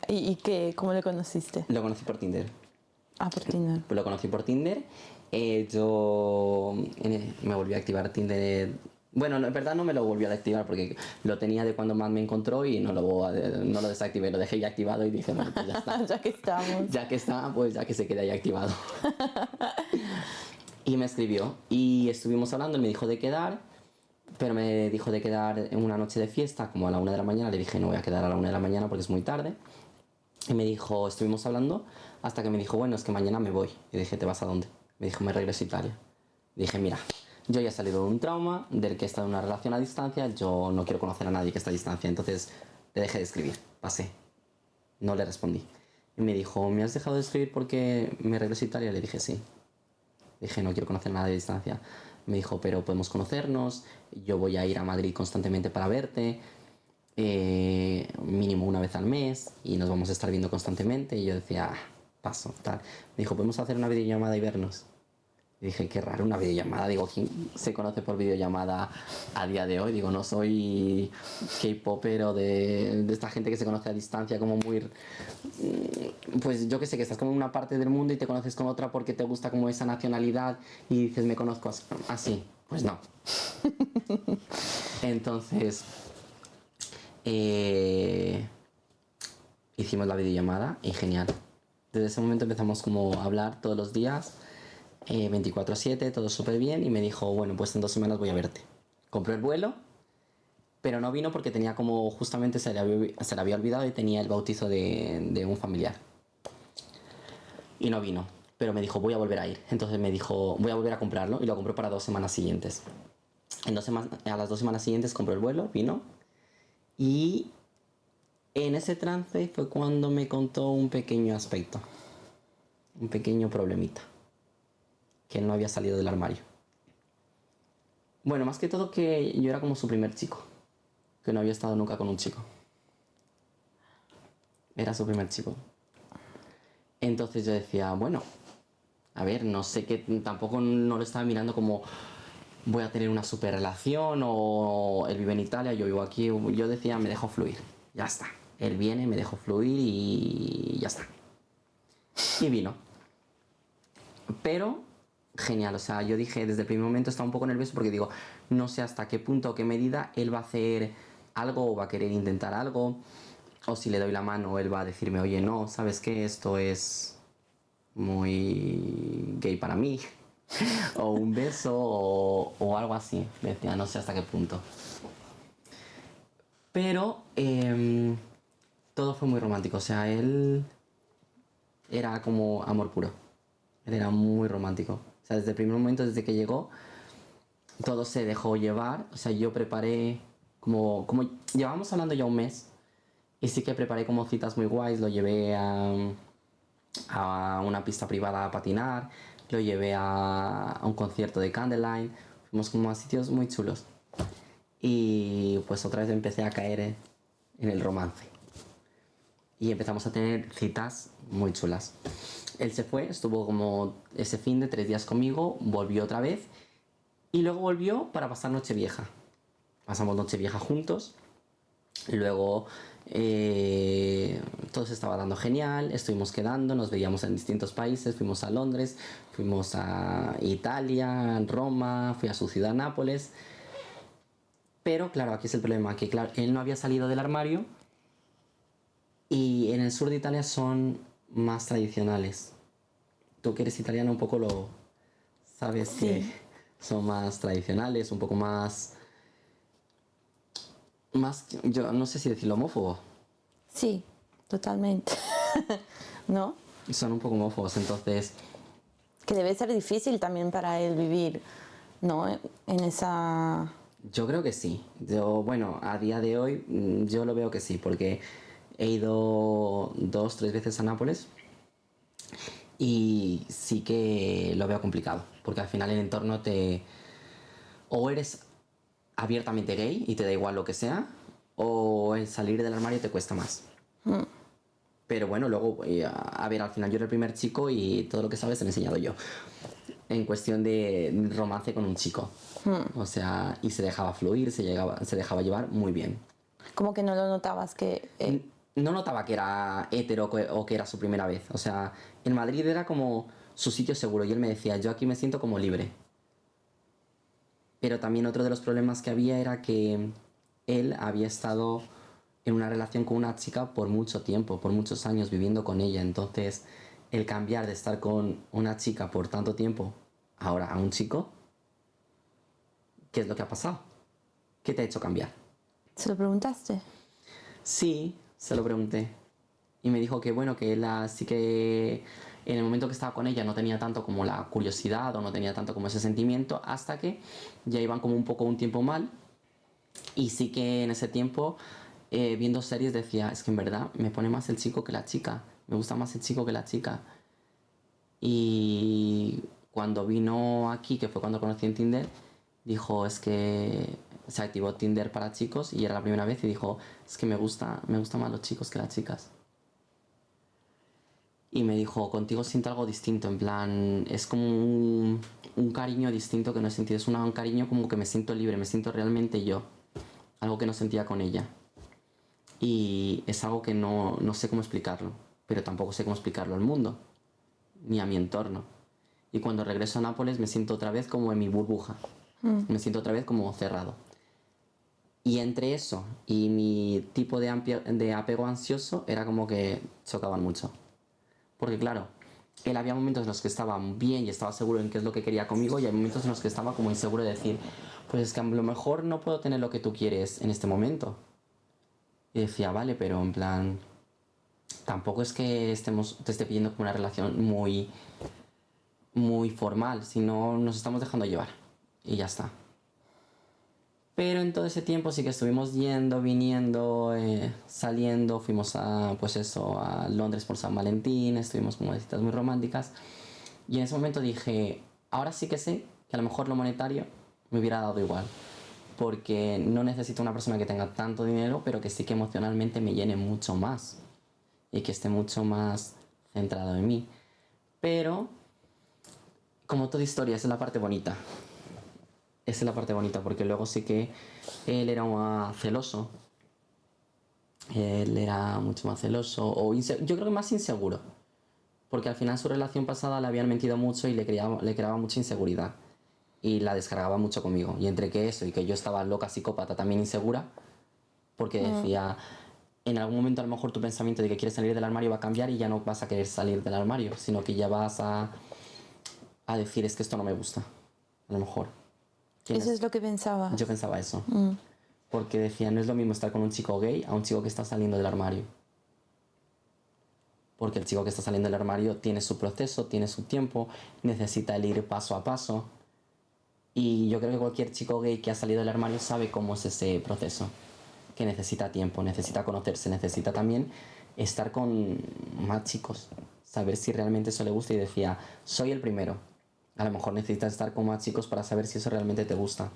¿Y qué? ¿Cómo le conociste? Lo conocí por Tinder. Ah, por Tinder. Lo conocí por Tinder. Yo me volví a activar Tinder. Bueno, no, en verdad no me lo volví a activar porque lo tenía de cuando más me encontró y no lo desactivé, lo dejé ya activado y dije, bueno, pues ya está. Ya que estamos. Ya que está, pues ya que se quede ahí activado. Y me escribió y estuvimos hablando, él me dijo de quedar, pero me dijo de quedar en una noche de fiesta, como a la 1 de la mañana. Le dije, no voy a quedar a la 1 de la mañana porque es muy tarde. Y me dijo, estuvimos hablando hasta que me dijo, bueno, es que mañana me voy. Y dije, ¿te vas a dónde? Me dijo, me regreso a Italia. Y dije, mira, yo ya he salido de un trauma, del que he estado en una relación a distancia, yo no quiero conocer a nadie que está a distancia. Entonces le dejé de escribir, pasé. No le respondí. Y me dijo, ¿me has dejado de escribir porque me regreso a Italia? Le dije, sí. Dije, no quiero conocer a nadie a distancia. Me dijo, pero podemos conocernos, yo voy a ir a Madrid constantemente para verte, mínimo una vez al mes, y nos vamos a estar viendo constantemente. Y yo decía, paso, tal. Me dijo, ¿podemos hacer una videollamada y vernos? Y dije, qué raro, una videollamada. Digo, ¿quién se conoce por videollamada a día de hoy? Digo, no soy K-popper o de esta gente que se conoce a distancia como muy... Pues yo que sé, que estás como en una parte del mundo y te conoces con otra porque te gusta como esa nacionalidad y dices, me conozco así. Pues no. Entonces, hicimos la videollamada y genial. Desde ese momento empezamos como a hablar todos los días. 24/7, todo súper bien, y me dijo, bueno, pues en 2 semanas voy a verte. Compró el vuelo, pero no vino porque tenía como, justamente se le había olvidado y tenía el bautizo de un familiar. Y no vino, pero me dijo, voy a volver a ir. Entonces me dijo, voy a volver a comprarlo, y lo compró para 2 semanas siguientes. A las 2 semanas siguientes compró el vuelo, vino, y en ese trance fue cuando me contó un pequeño aspecto, un pequeño problemita. Que él no había salido del armario. Bueno, más que todo que yo era como su primer chico. Que no había estado nunca con un chico. Era su primer chico. Entonces yo decía, bueno, a ver, no sé qué, tampoco no lo estaba mirando como voy a tener una super relación o él vive en Italia, yo vivo aquí. Yo decía, me dejo fluir. Ya está. Él viene, me dejo fluir y ya está. Y vino. Pero genial, o sea, yo dije desde el primer momento, estaba un poco nervioso porque digo, no sé hasta qué punto o qué medida él va a hacer algo o va a querer intentar algo, o si le doy la mano él va a decirme, oye, no, ¿sabes qué? Esto es muy gay para mí, o un beso o algo así. Decía, no sé hasta qué punto. Pero todo fue muy romántico, o sea, él era como amor puro, él era muy romántico. O sea, desde el primer momento, desde que llegó, todo se dejó llevar. O sea, yo preparé como llevábamos hablando ya un mes, y sí que preparé como citas muy guays. Lo llevé a una pista privada a patinar, lo llevé a un concierto de Candlelight, fuimos como a sitios muy chulos. Y pues otra vez empecé a caer en el romance. Y empezamos a tener citas muy chulas. Él se fue, estuvo como ese fin de 3 días conmigo, volvió otra vez y luego volvió para pasar Nochevieja. Pasamos Nochevieja juntos, luego Todo se estaba dando genial, estuvimos quedando, nos veíamos en distintos países, fuimos a Londres, fuimos a Italia, Roma, fui a su ciudad, Nápoles. Pero claro, aquí es el problema, que claro, él no había salido del armario y en el sur de Italia son más tradicionales. Tú que eres italiana un poco lo sabes, Sí. que son más tradicionales, un poco más... yo no sé si decirlo homófobo. Sí, totalmente. ¿No? Son un poco homófobos, entonces Que debe ser difícil también para él vivir, ¿no? En esa... yo creo que sí. Yo, bueno, a día de hoy yo lo veo que sí, porque he ido 2, 3 veces a Nápoles y sí que lo veo complicado, porque al final el entorno te... O eres abiertamente gay y te da igual lo que sea, o el salir del armario te cuesta más. Pero bueno, luego, a ver, al final yo era el primer chico y todo lo que sabes te lo he enseñado yo. En cuestión de romance con un chico. O sea, y se dejaba fluir, se dejaba llevar muy bien. Como que no lo notabas que... No notaba que era hetero o que era su primera vez. O sea, en Madrid era como su sitio seguro y él me decía, yo aquí me siento como libre. Pero también otro de los problemas que había era que él había estado en una relación con una chica por mucho tiempo, por muchos años viviendo con ella. Entonces, el cambiar de estar con una chica por tanto tiempo ahora a un chico, ¿qué es lo que ha pasado? ¿Qué te ha hecho cambiar? ¿Se lo preguntaste? Sí, se lo pregunté. Y me dijo que bueno, que él sí que en el momento que estaba con ella no tenía tanto como la curiosidad o no tenía tanto como ese sentimiento hasta que ya iban como un poco un tiempo mal. Y sí que en ese tiempo, viendo series, decía, es que en verdad me pone más el chico que la chica. Me gusta más el chico que la chica. Y cuando vino aquí, que fue cuando conocí en Tinder, dijo, es que se activó Tinder para chicos y era la primera vez y dijo, es que me gusta más los chicos que las chicas. Y me dijo, contigo siento algo distinto, en plan, es como un cariño distinto que no he sentido, es un cariño como que me siento libre, me siento realmente yo, algo que no sentía con ella. Y es algo que no sé cómo explicarlo, pero tampoco sé cómo explicarlo al mundo, ni a mi entorno. Y cuando regreso a Nápoles me siento otra vez como en mi burbuja, me siento otra vez como cerrado. Y entre eso y mi tipo de apego ansioso era como que chocaban mucho. Porque claro, él había momentos en los que estaba bien y estaba seguro en qué es lo que quería conmigo y hay momentos en los que estaba como inseguro de decir, pues es que a lo mejor no puedo tener lo que tú quieres en este momento. Y decía, vale, pero en plan, tampoco es que te esté pidiendo como una relación muy, muy formal, sino nos estamos dejando llevar. Y ya está. Pero en todo ese tiempo sí que estuvimos yendo, viniendo, saliendo, fuimos a, pues eso, a Londres por San Valentín, estuvimos como de citas muy románticas. Y en ese momento dije, ahora sí que sé que a lo mejor lo monetario me hubiera dado igual. Porque no necesito una persona que tenga tanto dinero, pero que sí que emocionalmente me llene mucho más. Y que esté mucho más centrado en mí. Pero, como toda historia, esa es la parte bonita. Esa es la parte bonita, porque luego sí que él era más celoso. Él era mucho más celoso, yo creo que más inseguro. Porque al final su relación pasada le habían mentido mucho y le creaba mucha inseguridad. Y la descargaba mucho conmigo. Y entre que eso y que yo estaba loca, psicópata, también insegura, porque decía, en algún momento a lo mejor tu pensamiento de que quieres salir del armario va a cambiar y ya no vas a querer salir del armario, sino que ya vas a decir, es que esto no me gusta. A lo mejor. Eso es lo que pensabas. Yo pensaba eso. Porque decía, no es lo mismo estar con un chico gay a un chico que está saliendo del armario. Porque el chico que está saliendo del armario tiene su proceso, tiene su tiempo, necesita el ir paso a paso. Y yo creo que cualquier chico gay que ha salido del armario sabe cómo es ese proceso. Que necesita tiempo, necesita conocerse, necesita también estar con más chicos. Saber si realmente eso le gusta y decía, soy el primero. A lo mejor necesitas estar con más chicos para saber si eso realmente te gusta.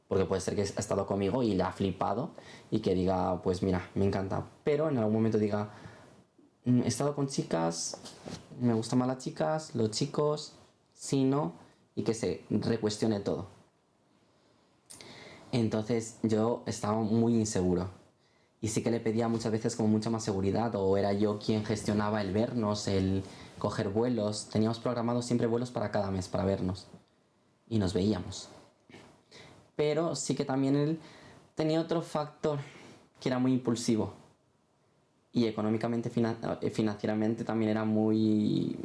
Porque puede ser que ha estado conmigo y le ha flipado y que diga, pues mira, me encanta. Pero en algún momento diga, he estado con chicas, me gustan más las chicas, los chicos, sí, no, y que se recuestione todo. Entonces yo estaba muy inseguro. Y sí que le pedía muchas veces como mucha más seguridad, o era yo quien gestionaba el vernos, el coger vuelos. Teníamos programados siempre vuelos para cada mes, para vernos. Y nos veíamos. Pero sí que también él tenía otro factor que era muy impulsivo. Y económicamente, financieramente también era muy...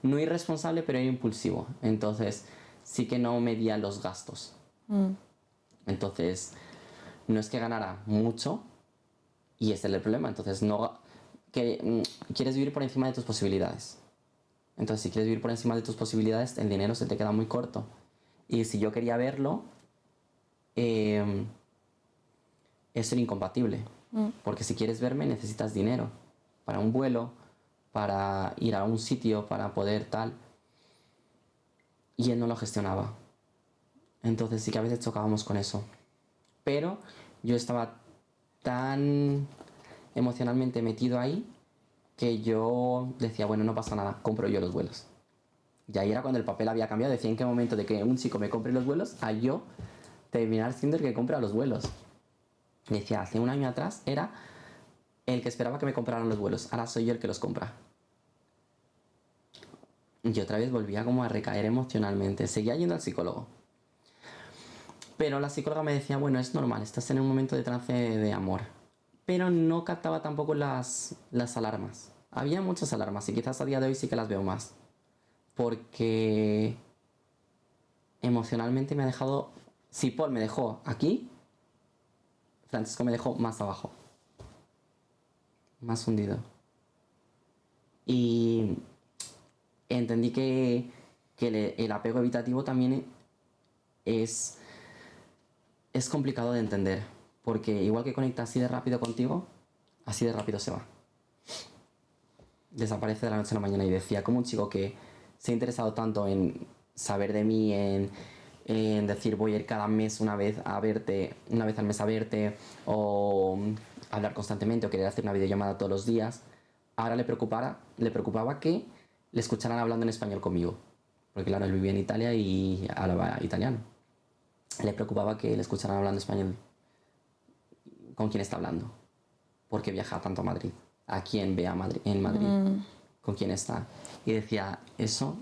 no irresponsable, pero era impulsivo. Entonces sí que no medía los gastos. Entonces no es que ganara mucho, y ese es el problema. Entonces no... quieres vivir por encima de tus posibilidades. Entonces si quieres vivir por encima de tus posibilidades, el dinero se te queda muy corto. Y si yo quería verlo, eso era incompatible. Porque si quieres verme necesitas dinero para un vuelo, para ir a un sitio, para poder tal. Y él no lo gestionaba. Entonces sí que a veces chocábamos con eso. Pero yo estaba tan emocionalmente metido ahí que yo decía, bueno, no pasa nada, compro yo los vuelos. Y ahí era cuando el papel había cambiado. Decía en qué momento de que un chico me compre los vuelos a yo terminar siendo el que compra los vuelos. Y decía, hace un año atrás era el que esperaba que me compraran los vuelos. Ahora soy yo el que los compra. Y otra vez volvía como a recaer emocionalmente. Seguía yendo al psicólogo. Pero la psicóloga me decía, bueno, es normal, estás en un momento de trance de amor. Pero no captaba tampoco las alarmas. Había muchas alarmas y quizás a día de hoy sí que las veo más. Porque emocionalmente me ha dejado... Si Paul me dejó aquí, Francisco me dejó más abajo. Más hundido. Y entendí que el apego evitativo también es complicado de entender. Porque igual que conecta así de rápido contigo, así de rápido se va. Desaparece de la noche a la mañana. Y decía, como un chico que se ha interesado tanto en saber de mí, en decir voy a ir cada mes una vez a verte, una vez al mes a verte, o hablar constantemente, o querer hacer una videollamada todos los días, ahora le preocupaba que le escucharan hablando en español conmigo. Porque claro, él vivía en Italia y hablaba italiano. Le preocupaba que le escucharan hablando español con quién está hablando. Porque viaja tanto a Madrid. ¿A quién ve en Madrid? ¿Con quién está? Y decía, eso...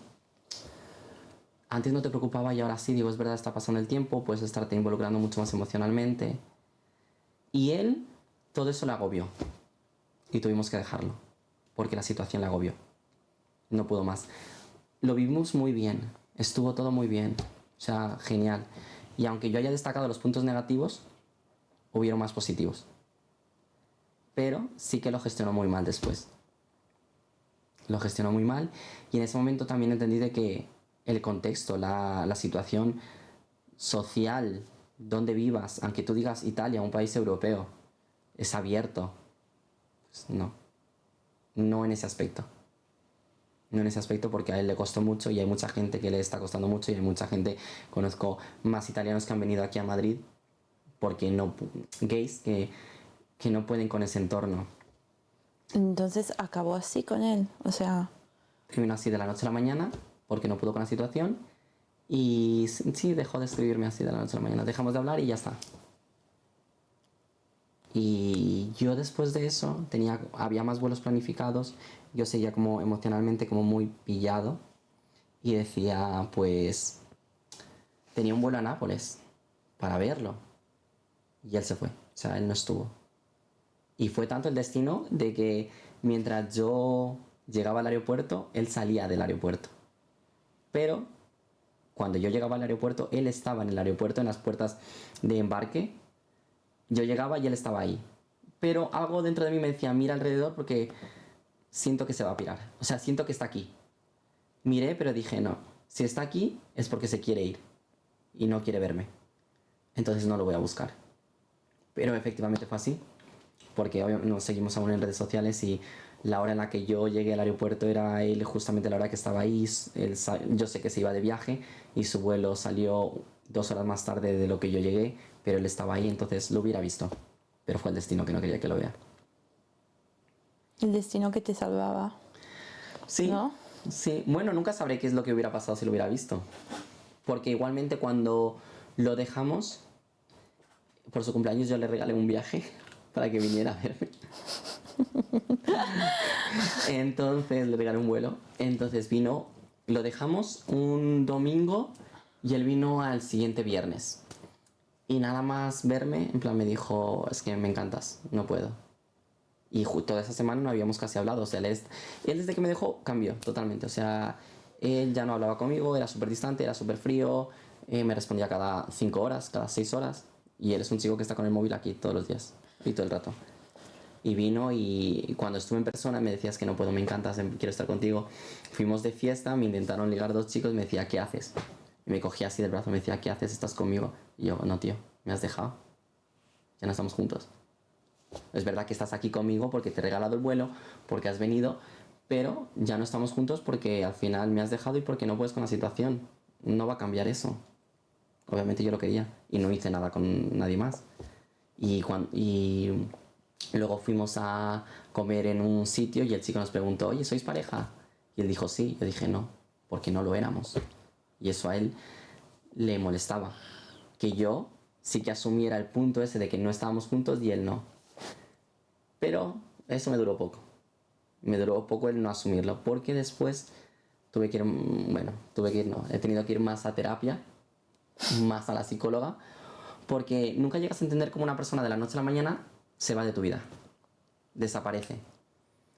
Antes no te preocupaba y ahora sí. Digo, es verdad, está pasando el tiempo, puedes estarte involucrando mucho más emocionalmente. Y él, todo eso le agobió. Y tuvimos que dejarlo. Porque la situación le agobió. No pudo más. Lo vivimos muy bien. Estuvo todo muy bien. O sea, genial. Y aunque yo haya destacado los puntos negativos, hubieron más positivos. Pero sí que lo gestionó muy mal después. Lo gestionó muy mal. Y en ese momento también entendí de que el contexto, la situación social, donde vivas, aunque tú digas Italia, un país europeo, es abierto. Pues no. No en ese aspecto. No en ese aspecto, porque a él le costó mucho y hay mucha gente que le está costando mucho y hay mucha gente, conozco más italianos que han venido aquí a Madrid porque no, gays que no pueden con ese entorno. Entonces acabó así con él, o sea... Terminó así de la noche a la mañana porque no pudo con la situación y sí, dejó de escribirme así de la noche a la mañana. Dejamos de hablar y ya está. Y yo después de eso había más vuelos planificados, yo seguía como emocionalmente como muy pillado y decía, pues tenía un vuelo a Nápoles para verlo y él se fue, o sea, él no estuvo. Y fue tanto el destino de que mientras yo llegaba al aeropuerto, él salía del aeropuerto. Pero cuando yo llegaba al aeropuerto, él estaba en el aeropuerto, en las puertas de embarque. Yo llegaba y él estaba ahí. Pero algo dentro de mí me decía, mira alrededor porque siento que se va a pirar. O sea, siento que está aquí. Miré, pero dije, no. Si está aquí es porque se quiere ir. Y no quiere verme. Entonces no lo voy a buscar. Pero efectivamente fue así. Porque obviamente nos seguimos aún en redes sociales y la hora en la que yo llegué al aeropuerto era él justamente la hora que estaba ahí. Yo sé que se iba de viaje y su vuelo salió 2 horas más tarde de lo que yo llegué, pero él estaba ahí, entonces lo hubiera visto. Pero fue el destino que no quería que lo vea. El destino que te salvaba. Sí, ¿no? Sí. Bueno, nunca sabré qué es lo que hubiera pasado si lo hubiera visto. Porque igualmente cuando lo dejamos, por su cumpleaños yo le regalé un viaje para que viniera a verme. Entonces le regalé un vuelo. Entonces vino, lo dejamos un domingo y él vino al siguiente viernes. Y nada más verme, en plan me dijo, es que me encantas, no puedo. Y toda esa semana no habíamos casi hablado. O sea, él desde que me dejó cambió totalmente. O sea, él ya no hablaba conmigo, era súper distante, era súper frío. Me respondía cada 5 horas, cada 6 horas. Y él es un chico que está con el móvil aquí todos los días y todo el rato. Y vino y cuando estuve en persona me decías que no puedo, me encantas, quiero estar contigo. Fuimos de fiesta, me intentaron ligar 2 chicos y me decía, ¿qué haces? Y me cogía así del brazo, me decía, ¿qué haces? ¿Estás conmigo? Y yo, no, tío, me has dejado. Ya no estamos juntos. Es verdad que estás aquí conmigo porque te he regalado el vuelo, porque has venido, pero ya no estamos juntos porque al final me has dejado y porque no puedes con la situación. No va a cambiar eso. Obviamente yo lo quería y no hice nada con nadie más. Y luego fuimos a comer en un sitio y el chico nos preguntó, oye, ¿sois pareja? Y él dijo, sí. Yo dije, no, porque no lo éramos. Y eso a él le molestaba. Que yo sí que asumiera el punto ese de que no estábamos juntos y él no. Pero eso me duró poco. Me duró poco el no asumirlo. Porque después tuve que ir, he tenido que ir más a terapia, más a la psicóloga. Porque nunca llegas a entender cómo una persona de la noche a la mañana se va de tu vida. Desaparece.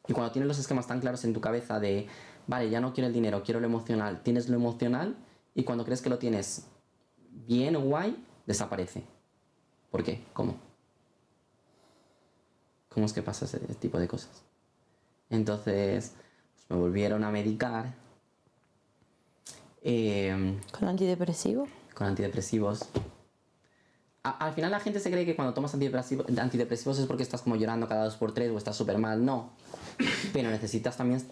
Y cuando tienes los esquemas tan claros en tu cabeza de, vale, ya no quiero el dinero, quiero lo emocional, tienes lo emocional y cuando crees que lo tienes bien o guay, desaparece. ¿Por qué? ¿Cómo? ¿Cómo es que pasa ese tipo de cosas? Entonces, pues me volvieron a medicar. ¿Con antidepresivo? Con antidepresivos. Al final la gente se cree que cuando tomas antidepresivos es porque estás como llorando cada 2 por 3 o estás súper mal. No. Pero necesitas también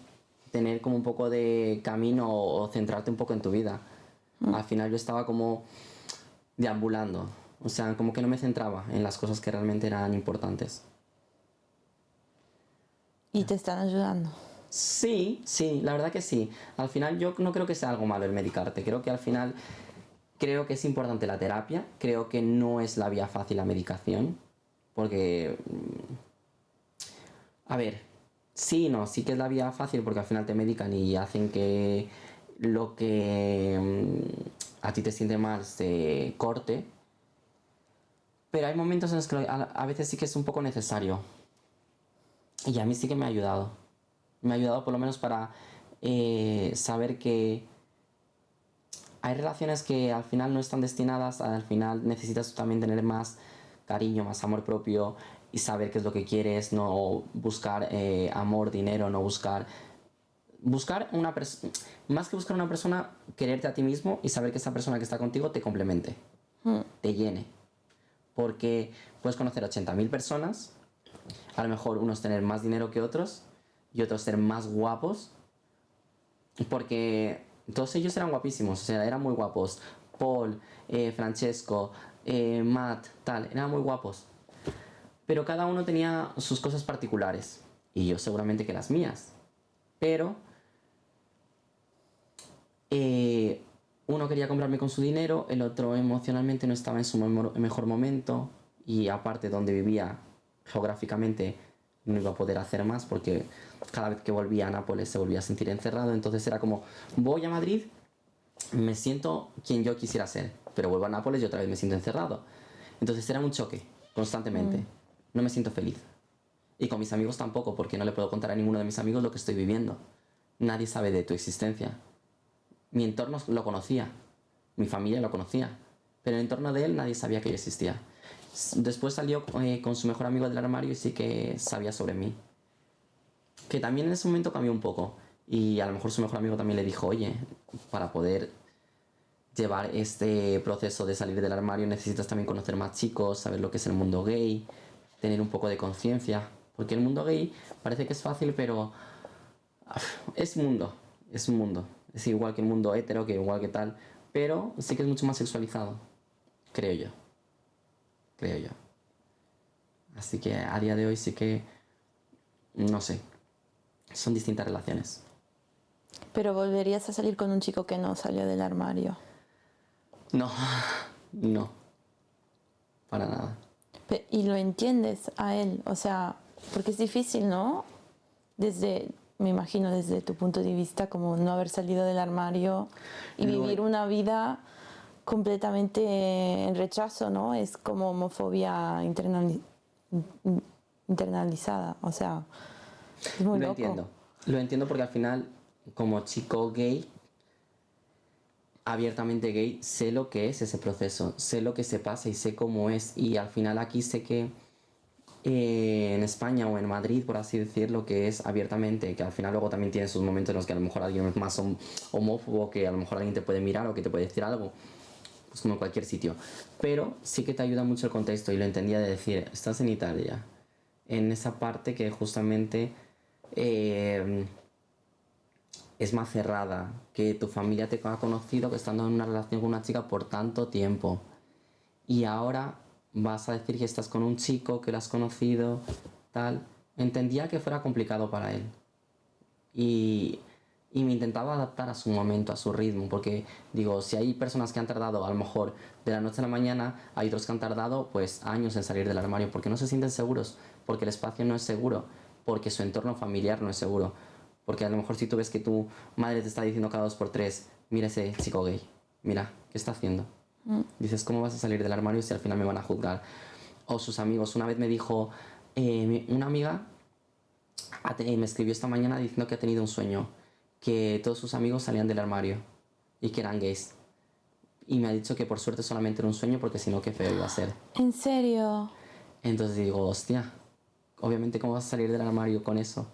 tener como un poco de camino o centrarte un poco en tu vida. Al final yo estaba como deambulando. O sea, como que no me centraba en las cosas que realmente eran importantes. ¿Y te están ayudando? Sí, la verdad que sí. Al final yo no creo que sea algo malo el medicarte. Creo que al final creo que es importante la terapia. Creo que no es la vía fácil la medicación. Porque, a ver, sí, no, sí que es la vía fácil porque al final te medican y hacen que lo que a ti te siente mal se corte. Pero hay momentos en los que a veces sí que es un poco necesario. Y a mí sí que me ha ayudado. Me ha ayudado por lo menos para saber que hay relaciones que al final no están destinadas, al final necesitas también tener más cariño, más amor propio y saber qué es lo que quieres, no buscar amor, dinero, no buscar una persona, más que buscar una persona, quererte a ti mismo y saber que esa persona que está contigo te complemente, te llene. Porque puedes conocer 80.000 personas, a lo mejor unos tener más dinero que otros y otros ser más guapos, porque todos ellos eran guapísimos, o sea, eran muy guapos. Paul, Francesco, Matt, tal, eran muy guapos. Pero cada uno tenía sus cosas particulares y yo seguramente que las mías. Pero uno quería comprarme con su dinero, el otro emocionalmente no estaba en su mejor momento y aparte donde vivía geográficamente no iba a poder hacer más porque cada vez que volvía a Nápoles se volvía a sentir encerrado. Entonces era como, voy a Madrid, me siento quien yo quisiera ser, pero vuelvo a Nápoles y otra vez me siento encerrado. Entonces era un choque constantemente. No me siento feliz. Y con mis amigos tampoco, porque no le puedo contar a ninguno de mis amigos lo que estoy viviendo. Nadie sabe de tu existencia. Mi entorno lo conocía, mi familia lo conocía, pero en el entorno de él nadie sabía que yo existía. Después salió con su mejor amigo del armario y sí que sabía sobre mí. Que también en ese momento cambió un poco. Y a lo mejor su mejor amigo también le dijo, oye, para poder llevar este proceso de salir del armario necesitas también conocer más chicos, saber lo que es el mundo gay, tener un poco de conciencia. Porque el mundo gay parece que es fácil, pero es mundo, es un mundo. Es igual que el mundo hetero, que igual que tal, pero sí que es mucho más sexualizado, creo yo. Creo yo. Así que a día de hoy sí que, no sé, son distintas relaciones. Pero volverías a salir con un chico que no salió del armario. No, no, para nada. Y lo entiendes a él, o sea, porque es difícil, ¿no? Me imagino desde tu punto de vista, como no haber salido del armario y vivir una vida completamente en rechazo, ¿no? Es como homofobia internalizada, o sea, es muy Lo loco. entiendo. Lo entiendo porque al final, como chico gay, abiertamente gay, sé lo que es ese proceso, sé lo que se pasa y sé cómo es. Y al final aquí sé que en España o en Madrid, por así decirlo, que es abiertamente, que al final luego también tiene sus momentos en los que a lo mejor alguien es más homófobo, que a lo mejor alguien te puede mirar o que te puede decir algo, pues como en cualquier sitio. Pero sí que te ayuda mucho el contexto y lo entendía de decir, estás en Italia, en esa parte que justamente es más cerrada, que tu familia te ha conocido que estando en una relación con una chica por tanto tiempo. Y ahora vas a decir que estás con un chico que lo has conocido, tal. Entendía que fuera complicado para él. Y, y me intentaba adaptar a su momento, a su ritmo, porque digo, si hay personas que han tardado a lo mejor de la noche a la mañana, hay otros que han tardado pues años en salir del armario, porque no se sienten seguros, porque el espacio no es seguro, porque su entorno familiar no es seguro. Porque a lo mejor si tú ves que tu madre te está diciendo cada 2 por 3, mira ese chico gay, mira, ¿qué está haciendo? Dices, ¿cómo vas a salir del armario si al final me van a juzgar? O sus amigos. Una vez me dijo, una amiga me escribió esta mañana diciendo que ha tenido un sueño, que todos sus amigos salían del armario y que eran gays. Y me ha dicho que por suerte solamente era un sueño porque si no, qué feo iba a ser. ¿En serio? Entonces digo, hostia, obviamente, ¿cómo vas a salir del armario con eso?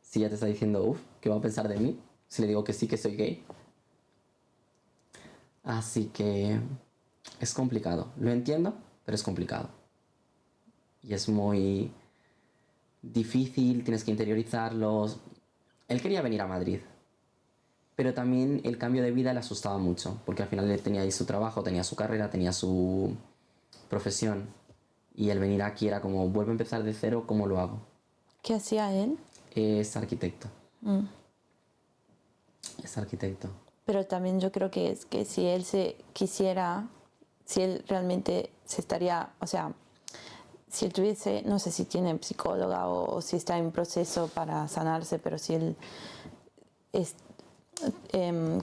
Si ya te está diciendo, uff, ¿qué va a pensar de mí? Si le digo que sí, que soy gay. Así que es complicado. Lo entiendo, pero es complicado. Y es muy difícil, tienes que interiorizarlos. Él quería venir a Madrid, pero también el cambio de vida le asustaba mucho, porque al final él tenía ahí su trabajo, tenía su carrera, tenía su profesión, y el venir aquí era como, vuelvo a empezar de cero, ¿cómo lo hago? ¿Qué hacía él? Es arquitecto. Es arquitecto. Pero también yo creo que es que si él se quisiera, si él realmente se estaría, o sea, si él tuviese, no sé si tiene psicóloga o si está en proceso para sanarse, pero si él es,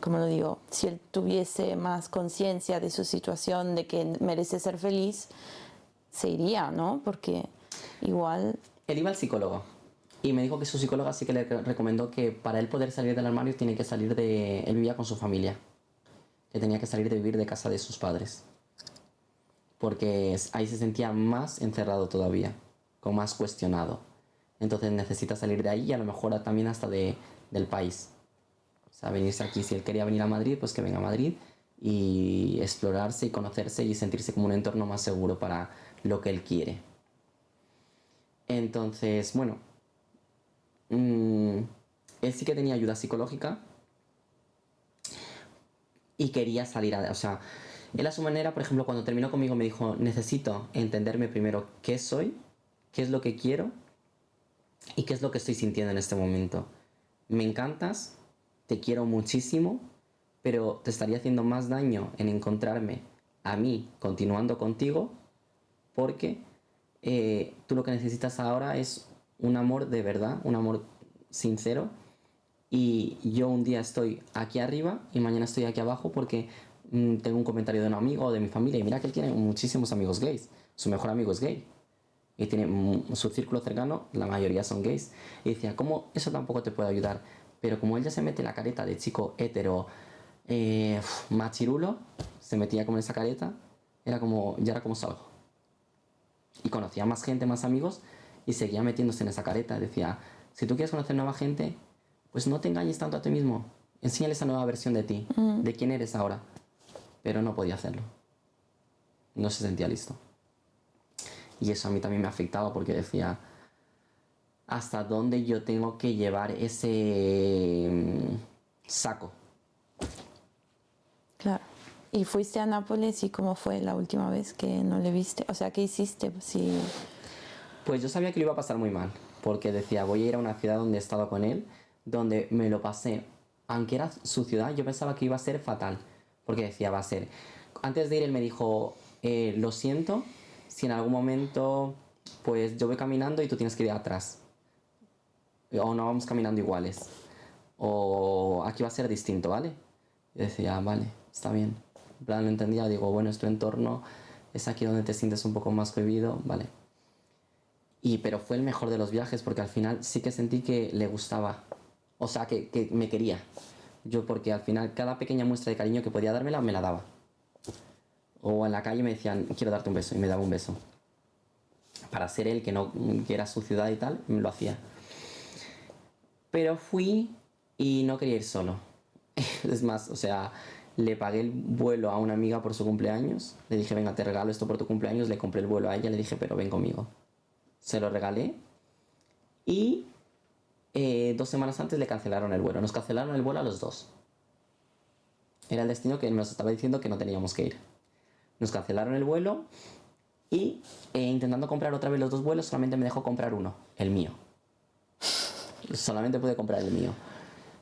como lo digo, si él tuviese más conciencia de su situación, de que merece ser feliz, se iría, ¿no? Porque igual... Él iba al psicólogo y me dijo que su psicóloga sí que le recomendó que para él poder salir del armario tiene que salir de... Él vivía con su familia, que tenía que salir de vivir de casa de sus padres. Porque ahí se sentía más encerrado todavía, como más cuestionado. Entonces necesita salir de ahí y a lo mejor también hasta del país. O sea, venirse aquí. Si él quería venir a Madrid, pues que venga a Madrid y explorarse y conocerse y sentirse como un entorno más seguro para lo que él quiere. Entonces, bueno, él sí que tenía ayuda psicológica y quería salir o sea, él a su manera, por ejemplo, cuando terminó conmigo me dijo, necesito entenderme primero qué soy, qué es lo que quiero y qué es lo que estoy sintiendo en este momento. Me encantas, te quiero muchísimo, pero te estaría haciendo más daño en encontrarme a mí continuando contigo porque tú lo que necesitas ahora es un amor de verdad, un amor sincero. Y yo un día estoy aquí arriba y mañana estoy aquí abajo porque tengo un comentario de un amigo o de mi familia. Y mira que él tiene muchísimos amigos gays. Su mejor amigo es gay. Y tiene su círculo cercano, la mayoría son gays. Y decía, ¿cómo eso tampoco te puede ayudar? Pero como él ya se mete la careta de chico hetero, machirulo, se metía como en esa careta, ya era como salgo. Y conocía más gente, más amigos, y seguía metiéndose en esa careta. Decía, si tú quieres conocer nueva gente, pues no te engañes tanto a ti mismo. Enséñale esa nueva versión de ti, de quién eres ahora. Pero no podía hacerlo. No se sentía listo. Y eso a mí también me afectaba porque decía, ¿hasta dónde yo tengo que llevar ese saco? Claro. ¿Y fuiste a Nápoles y cómo fue la última vez que no le viste? O sea, ¿qué hiciste? Sí. Pues yo sabía que lo iba a pasar muy mal, porque decía, voy a ir a una ciudad donde he estado con él, donde me lo pasé. Aunque era su ciudad, yo pensaba que iba a ser fatal, porque decía, va a ser... Antes de ir él me dijo, lo siento, si en algún momento pues yo voy caminando y tú tienes que ir atrás. O no vamos caminando iguales. O aquí va a ser distinto, ¿vale? Y decía, vale, está bien. En plan, lo entendía, digo, bueno, es tu entorno, es aquí donde te sientes un poco más cohibido, vale. Pero fue el mejor de los viajes porque al final sí que sentí que le gustaba. O sea, que me quería. Yo porque al final cada pequeña muestra de cariño que podía dármela, me la daba. O en la calle me decían, quiero darte un beso, y me daba un beso. Para ser él, que era su ciudad y tal, me lo hacía. Pero fui y no quería ir solo. Es más, o sea, le pagué el vuelo a una amiga por su cumpleaños. Le dije, venga, te regalo esto por tu cumpleaños. Le compré el vuelo a ella, le dije, pero ven conmigo. Se lo regalé. Y 2 semanas antes le cancelaron el vuelo. Nos cancelaron el vuelo a los dos. Era el destino que nos estaba diciendo que no teníamos que ir. Nos cancelaron el vuelo y intentando comprar otra vez los 2 vuelos, solamente me dejó comprar uno, el mío. Solamente pude comprar el mío.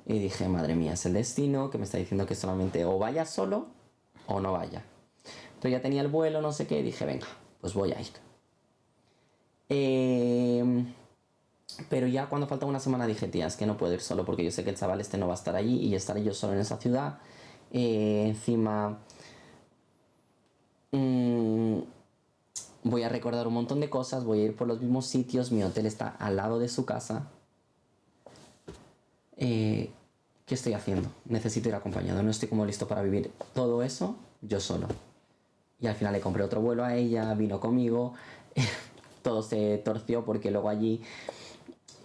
Y dije, madre mía, es el destino que me está diciendo que solamente o vaya solo o no vaya. Entonces ya tenía el vuelo, no sé qué, y dije, venga, pues voy a ir. Pero ya cuando faltaba una semana dije, tía, es que no puedo ir solo porque yo sé que el chaval este no va a estar allí y estaré yo solo en esa ciudad. Encima voy a recordar un montón de cosas, voy a ir por los mismos sitios, mi hotel está al lado de su casa. ¿Qué estoy haciendo? Necesito ir acompañado, no estoy como listo para vivir todo eso yo solo. Y al final le compré otro vuelo a ella, vino conmigo, todo se torció porque luego allí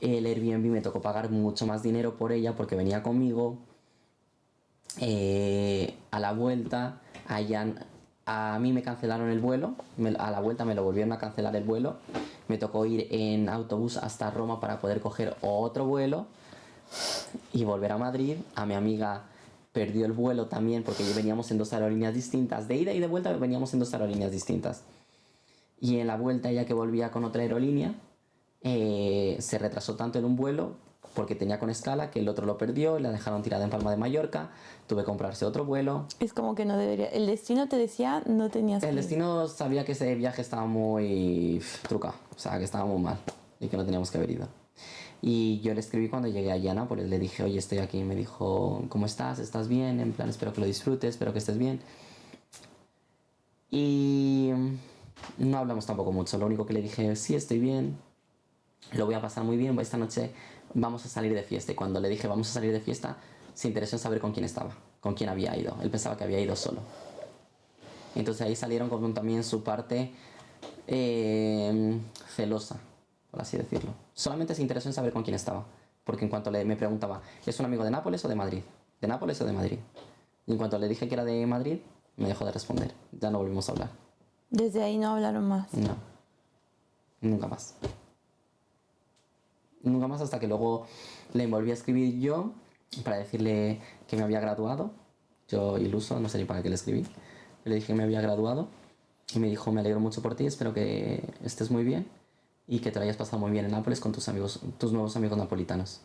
el Airbnb me tocó pagar mucho más dinero por ella porque venía conmigo. A la vuelta, a mí me cancelaron el vuelo, a la vuelta me lo volvieron a cancelar el vuelo, me tocó ir en autobús hasta Roma para poder coger otro vuelo y volver a Madrid. A mi amiga perdió el vuelo también porque veníamos en 2 aerolíneas distintas, de ida y de vuelta veníamos en 2 aerolíneas distintas. Y en la vuelta ella que volvía con otra aerolínea, se retrasó tanto en un vuelo porque tenía con escala que el otro lo perdió y la dejaron tirada en Palma de Mallorca, tuve que comprarse otro vuelo. Es como que no debería. El destino te decía, no tenías que El ir. destino sabía que ese viaje estaba muy trucado, o sea, que estaba muy mal y que no teníamos que haber ido. Y yo le escribí cuando llegué allá a Nápoles, le dije, oye, estoy aquí. Y me dijo, ¿cómo estás? ¿Estás bien? En plan, espero que lo disfrutes, espero que estés bien. Y no hablamos tampoco mucho, lo único que le dije, sí, estoy bien, lo voy a pasar muy bien, esta noche vamos a salir de fiesta. Y cuando le dije, vamos a salir de fiesta, se interesó en saber con quién estaba, con quién había ido. Él pensaba que había ido solo. Entonces ahí salieron con también su parte celosa, por así decirlo. Solamente se interesó en saber con quién estaba. Porque en cuanto me preguntaba, ¿es un amigo de Nápoles o de Madrid? ¿De Nápoles o de Madrid? Y en cuanto le dije que era de Madrid, me dejó de responder. Ya no volvimos a hablar. Desde ahí no hablaron más. No. Nunca más. Nunca más hasta que luego le volví a escribir yo para decirle que me había graduado. Yo iluso, no sé ni para qué le escribí. Le dije que me había graduado y me dijo, me alegro mucho por ti, espero que estés muy bien y que te lo hayas pasado muy bien en Nápoles con tus amigos, tus nuevos amigos napolitanos.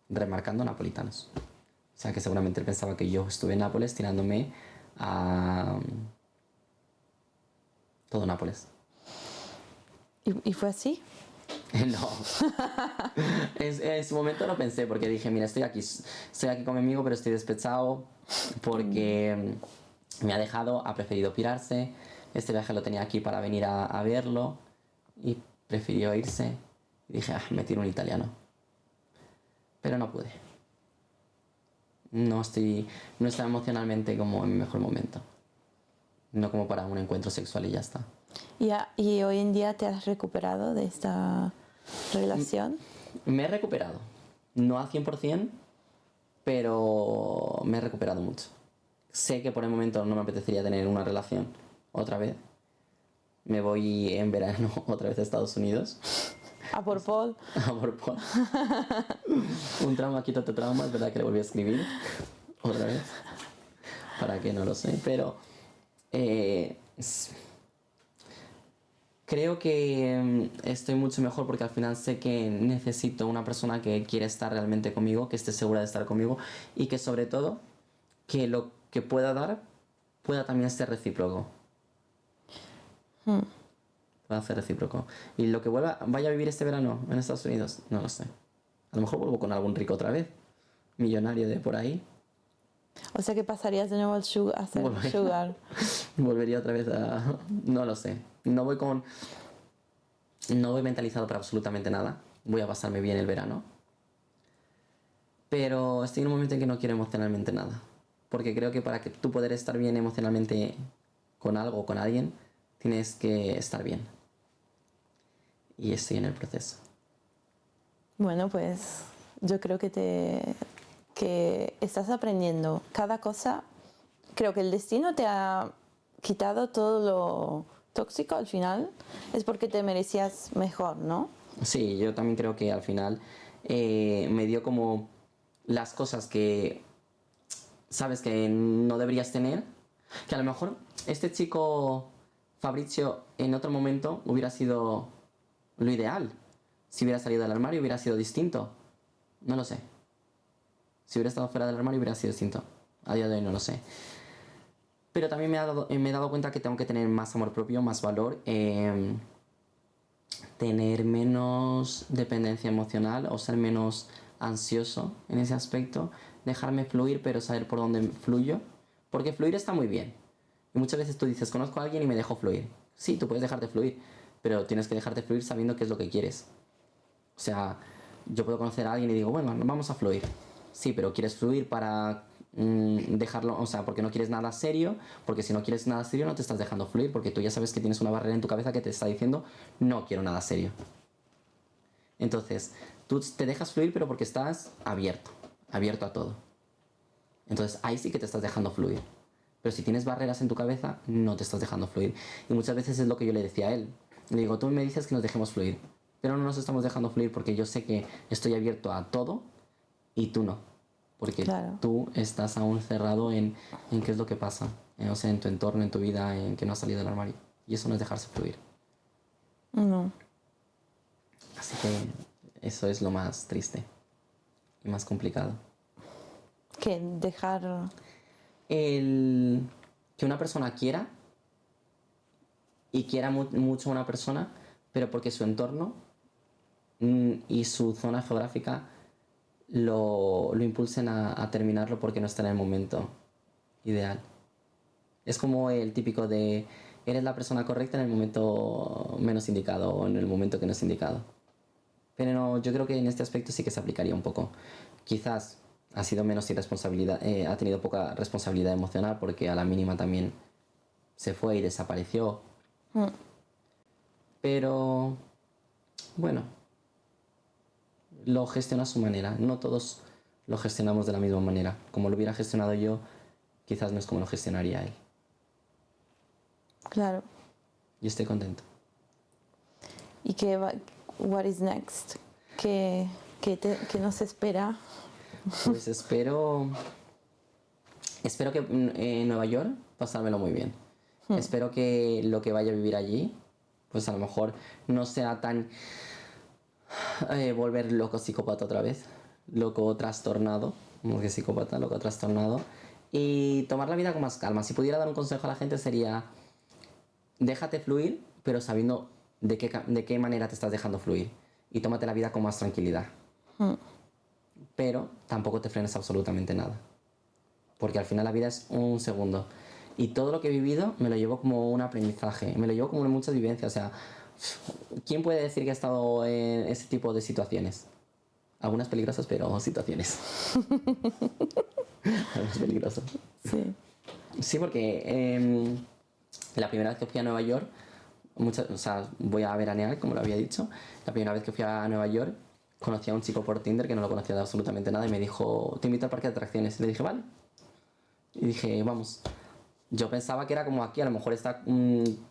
Remarcando napolitanos. O sea que seguramente él pensaba que yo estuve en Nápoles tirándome a todo Nápoles. ¿Y fue así? No. En su momento lo pensé porque dije, mira, estoy aquí con mi amigo, pero estoy despechado porque me ha dejado, ha preferido pirarse. Este viaje lo tenía aquí para venir a verlo y prefirió irse. Y dije, me tiro un italiano. Pero no pude. No estaba emocionalmente como en mi mejor momento. No como para un encuentro sexual y ya está. ¿Y hoy en día te has recuperado de esta relación? Me he recuperado. No al 100%, pero me he recuperado mucho. Sé que por el momento no me apetecería tener una relación otra vez. Me voy en verano otra vez a Estados Unidos. ¿A por Paul? A por Paul. Un trauma quita otro trauma, es verdad que le volví a escribir otra vez. ¿Para qué? No lo sé, pero creo que estoy mucho mejor porque al final sé que necesito una persona que quiere estar realmente conmigo, que esté segura de estar conmigo y que sobre todo que lo que pueda dar pueda también ser recíproco. Va a ser recíproco. Y lo que vaya a vivir este verano en Estados Unidos, no lo sé. A lo mejor vuelvo con algún rico otra vez. Millonario de por ahí. O sea que pasarías de nuevo a ser sugar. Volvería otra vez a... No lo sé. No voy mentalizado para absolutamente nada. Voy a pasarme bien el verano. Pero estoy en un momento en que no quiero emocionalmente nada. Porque creo que para que tú poder estar bien emocionalmente con algo o con alguien, tienes que estar bien. Y estoy en el proceso. Bueno, pues yo creo que estás aprendiendo cada cosa. Creo que el destino te ha quitado todo lo tóxico al final. Es porque te merecías mejor, ¿no? Sí, yo también creo que al final me dio como las cosas que sabes que no deberías tener. Que a lo mejor este chico Fabrizio en otro momento hubiera sido lo ideal. Si hubiera salido del armario hubiera sido distinto. No lo sé. Si hubiera estado fuera del armario hubiera sido distinto. A día de hoy no lo sé. Pero también me he dado cuenta que tengo que tener más amor propio, más valor, tener menos dependencia emocional o ser menos ansioso en ese aspecto, dejarme fluir pero saber por dónde fluyo, porque fluir está muy bien. Y muchas veces tú dices, conozco a alguien y me dejo fluir. Sí, tú puedes dejarte fluir, pero tienes que dejarte fluir sabiendo qué es lo que quieres. O sea, yo puedo conocer a alguien y digo, bueno, vamos a fluir. Sí, pero quieres fluir para dejarlo, o sea, porque no quieres nada serio, porque si no quieres nada serio no te estás dejando fluir, porque tú ya sabes que tienes una barrera en tu cabeza que te está diciendo, no quiero nada serio. Entonces, tú te dejas fluir, pero porque estás abierto a todo. Entonces, ahí sí que te estás dejando fluir. Pero si tienes barreras en tu cabeza, no te estás dejando fluir. Y muchas veces es lo que yo le decía a él. Le digo, tú me dices que nos dejemos fluir, pero no nos estamos dejando fluir porque yo sé que estoy abierto a todo y tú no. Porque claro, tú estás aún cerrado en qué es lo que pasa. O sea, en tu entorno, en tu vida, en que no has salido del armario. Y eso no es dejarse fluir. no. Así que eso es lo más triste y más complicado. Que dejar... Que una persona quiera y quiera mucho a una persona, pero porque su entorno y su zona geográfica lo impulsen a terminarlo porque no está en el momento ideal. Es como el típico de eres la persona correcta en el momento menos indicado o en el momento que no es indicado. Pero no, yo creo que en este aspecto sí que se aplicaría un poco. Quizás ha sido menos irresponsabilidad, ha tenido poca responsabilidad emocional porque a la mínima también se fue y desapareció. Pero bueno, lo gestiona a su manera. No todos lo gestionamos de la misma manera. Como lo hubiera gestionado yo, quizás no es como lo gestionaría él. Claro. Y estoy contento. ¿Y qué va, what is next? ¿Qué nos espera? Pues espero que en Nueva York pasármelo muy bien. Espero que lo que vaya a vivir allí, pues a lo mejor no sea tan volver loco psicópata otra vez, loco trastornado, como que psicópata, loco trastornado, y tomar la vida con más calma. Si pudiera dar un consejo a la gente sería, déjate fluir, pero sabiendo de qué manera te estás dejando fluir, y tómate la vida con más tranquilidad. Pero tampoco te frenes absolutamente nada, porque al final la vida es un segundo. Y todo lo que he vivido me lo llevo como un aprendizaje, me lo llevo como muchas vivencias. O sea, ¿quién puede decir que ha estado en ese tipo de situaciones? Algunas peligrosas, pero situaciones. Algunas peligrosas. Sí. Sí, porque la primera vez que fui a Nueva York, o sea, voy a veranear, como lo había dicho. La primera vez que fui a Nueva York, conocí a un chico por Tinder que no lo conocía de absolutamente nada y me dijo, te invito al parque de atracciones. Y le dije, vale. Y dije, vamos. Yo pensaba que era como aquí, a lo mejor está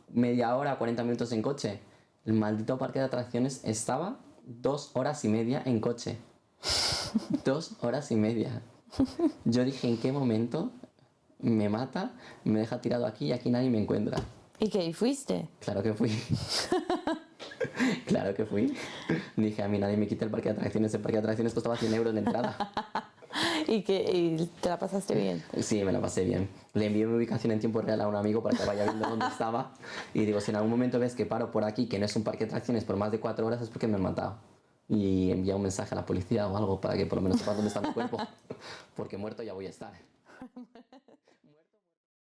media hora, 40 minutos en coche. El maldito parque de atracciones estaba 2 horas y media en coche. 2 horas y media. Yo dije, ¿en qué momento me mata, me deja tirado aquí y aquí nadie me encuentra? ¿Y qué? ¿Y fuiste? Claro que fui. Claro que fui. Dije, a mí nadie me quita el parque de atracciones. El parque de atracciones costaba 100 euros la entrada. y te la pasaste bien. Sí, me la pasé bien. Le envié mi ubicación en tiempo real a un amigo para que vaya viendo dónde estaba. Y digo, si en algún momento ves que paro por aquí, que no es un parque de atracciones, por más de 4 horas, es porque me han matado. Y envía un mensaje a la policía o algo para que por lo menos sepa dónde está mi cuerpo. Porque muerto ya voy a estar.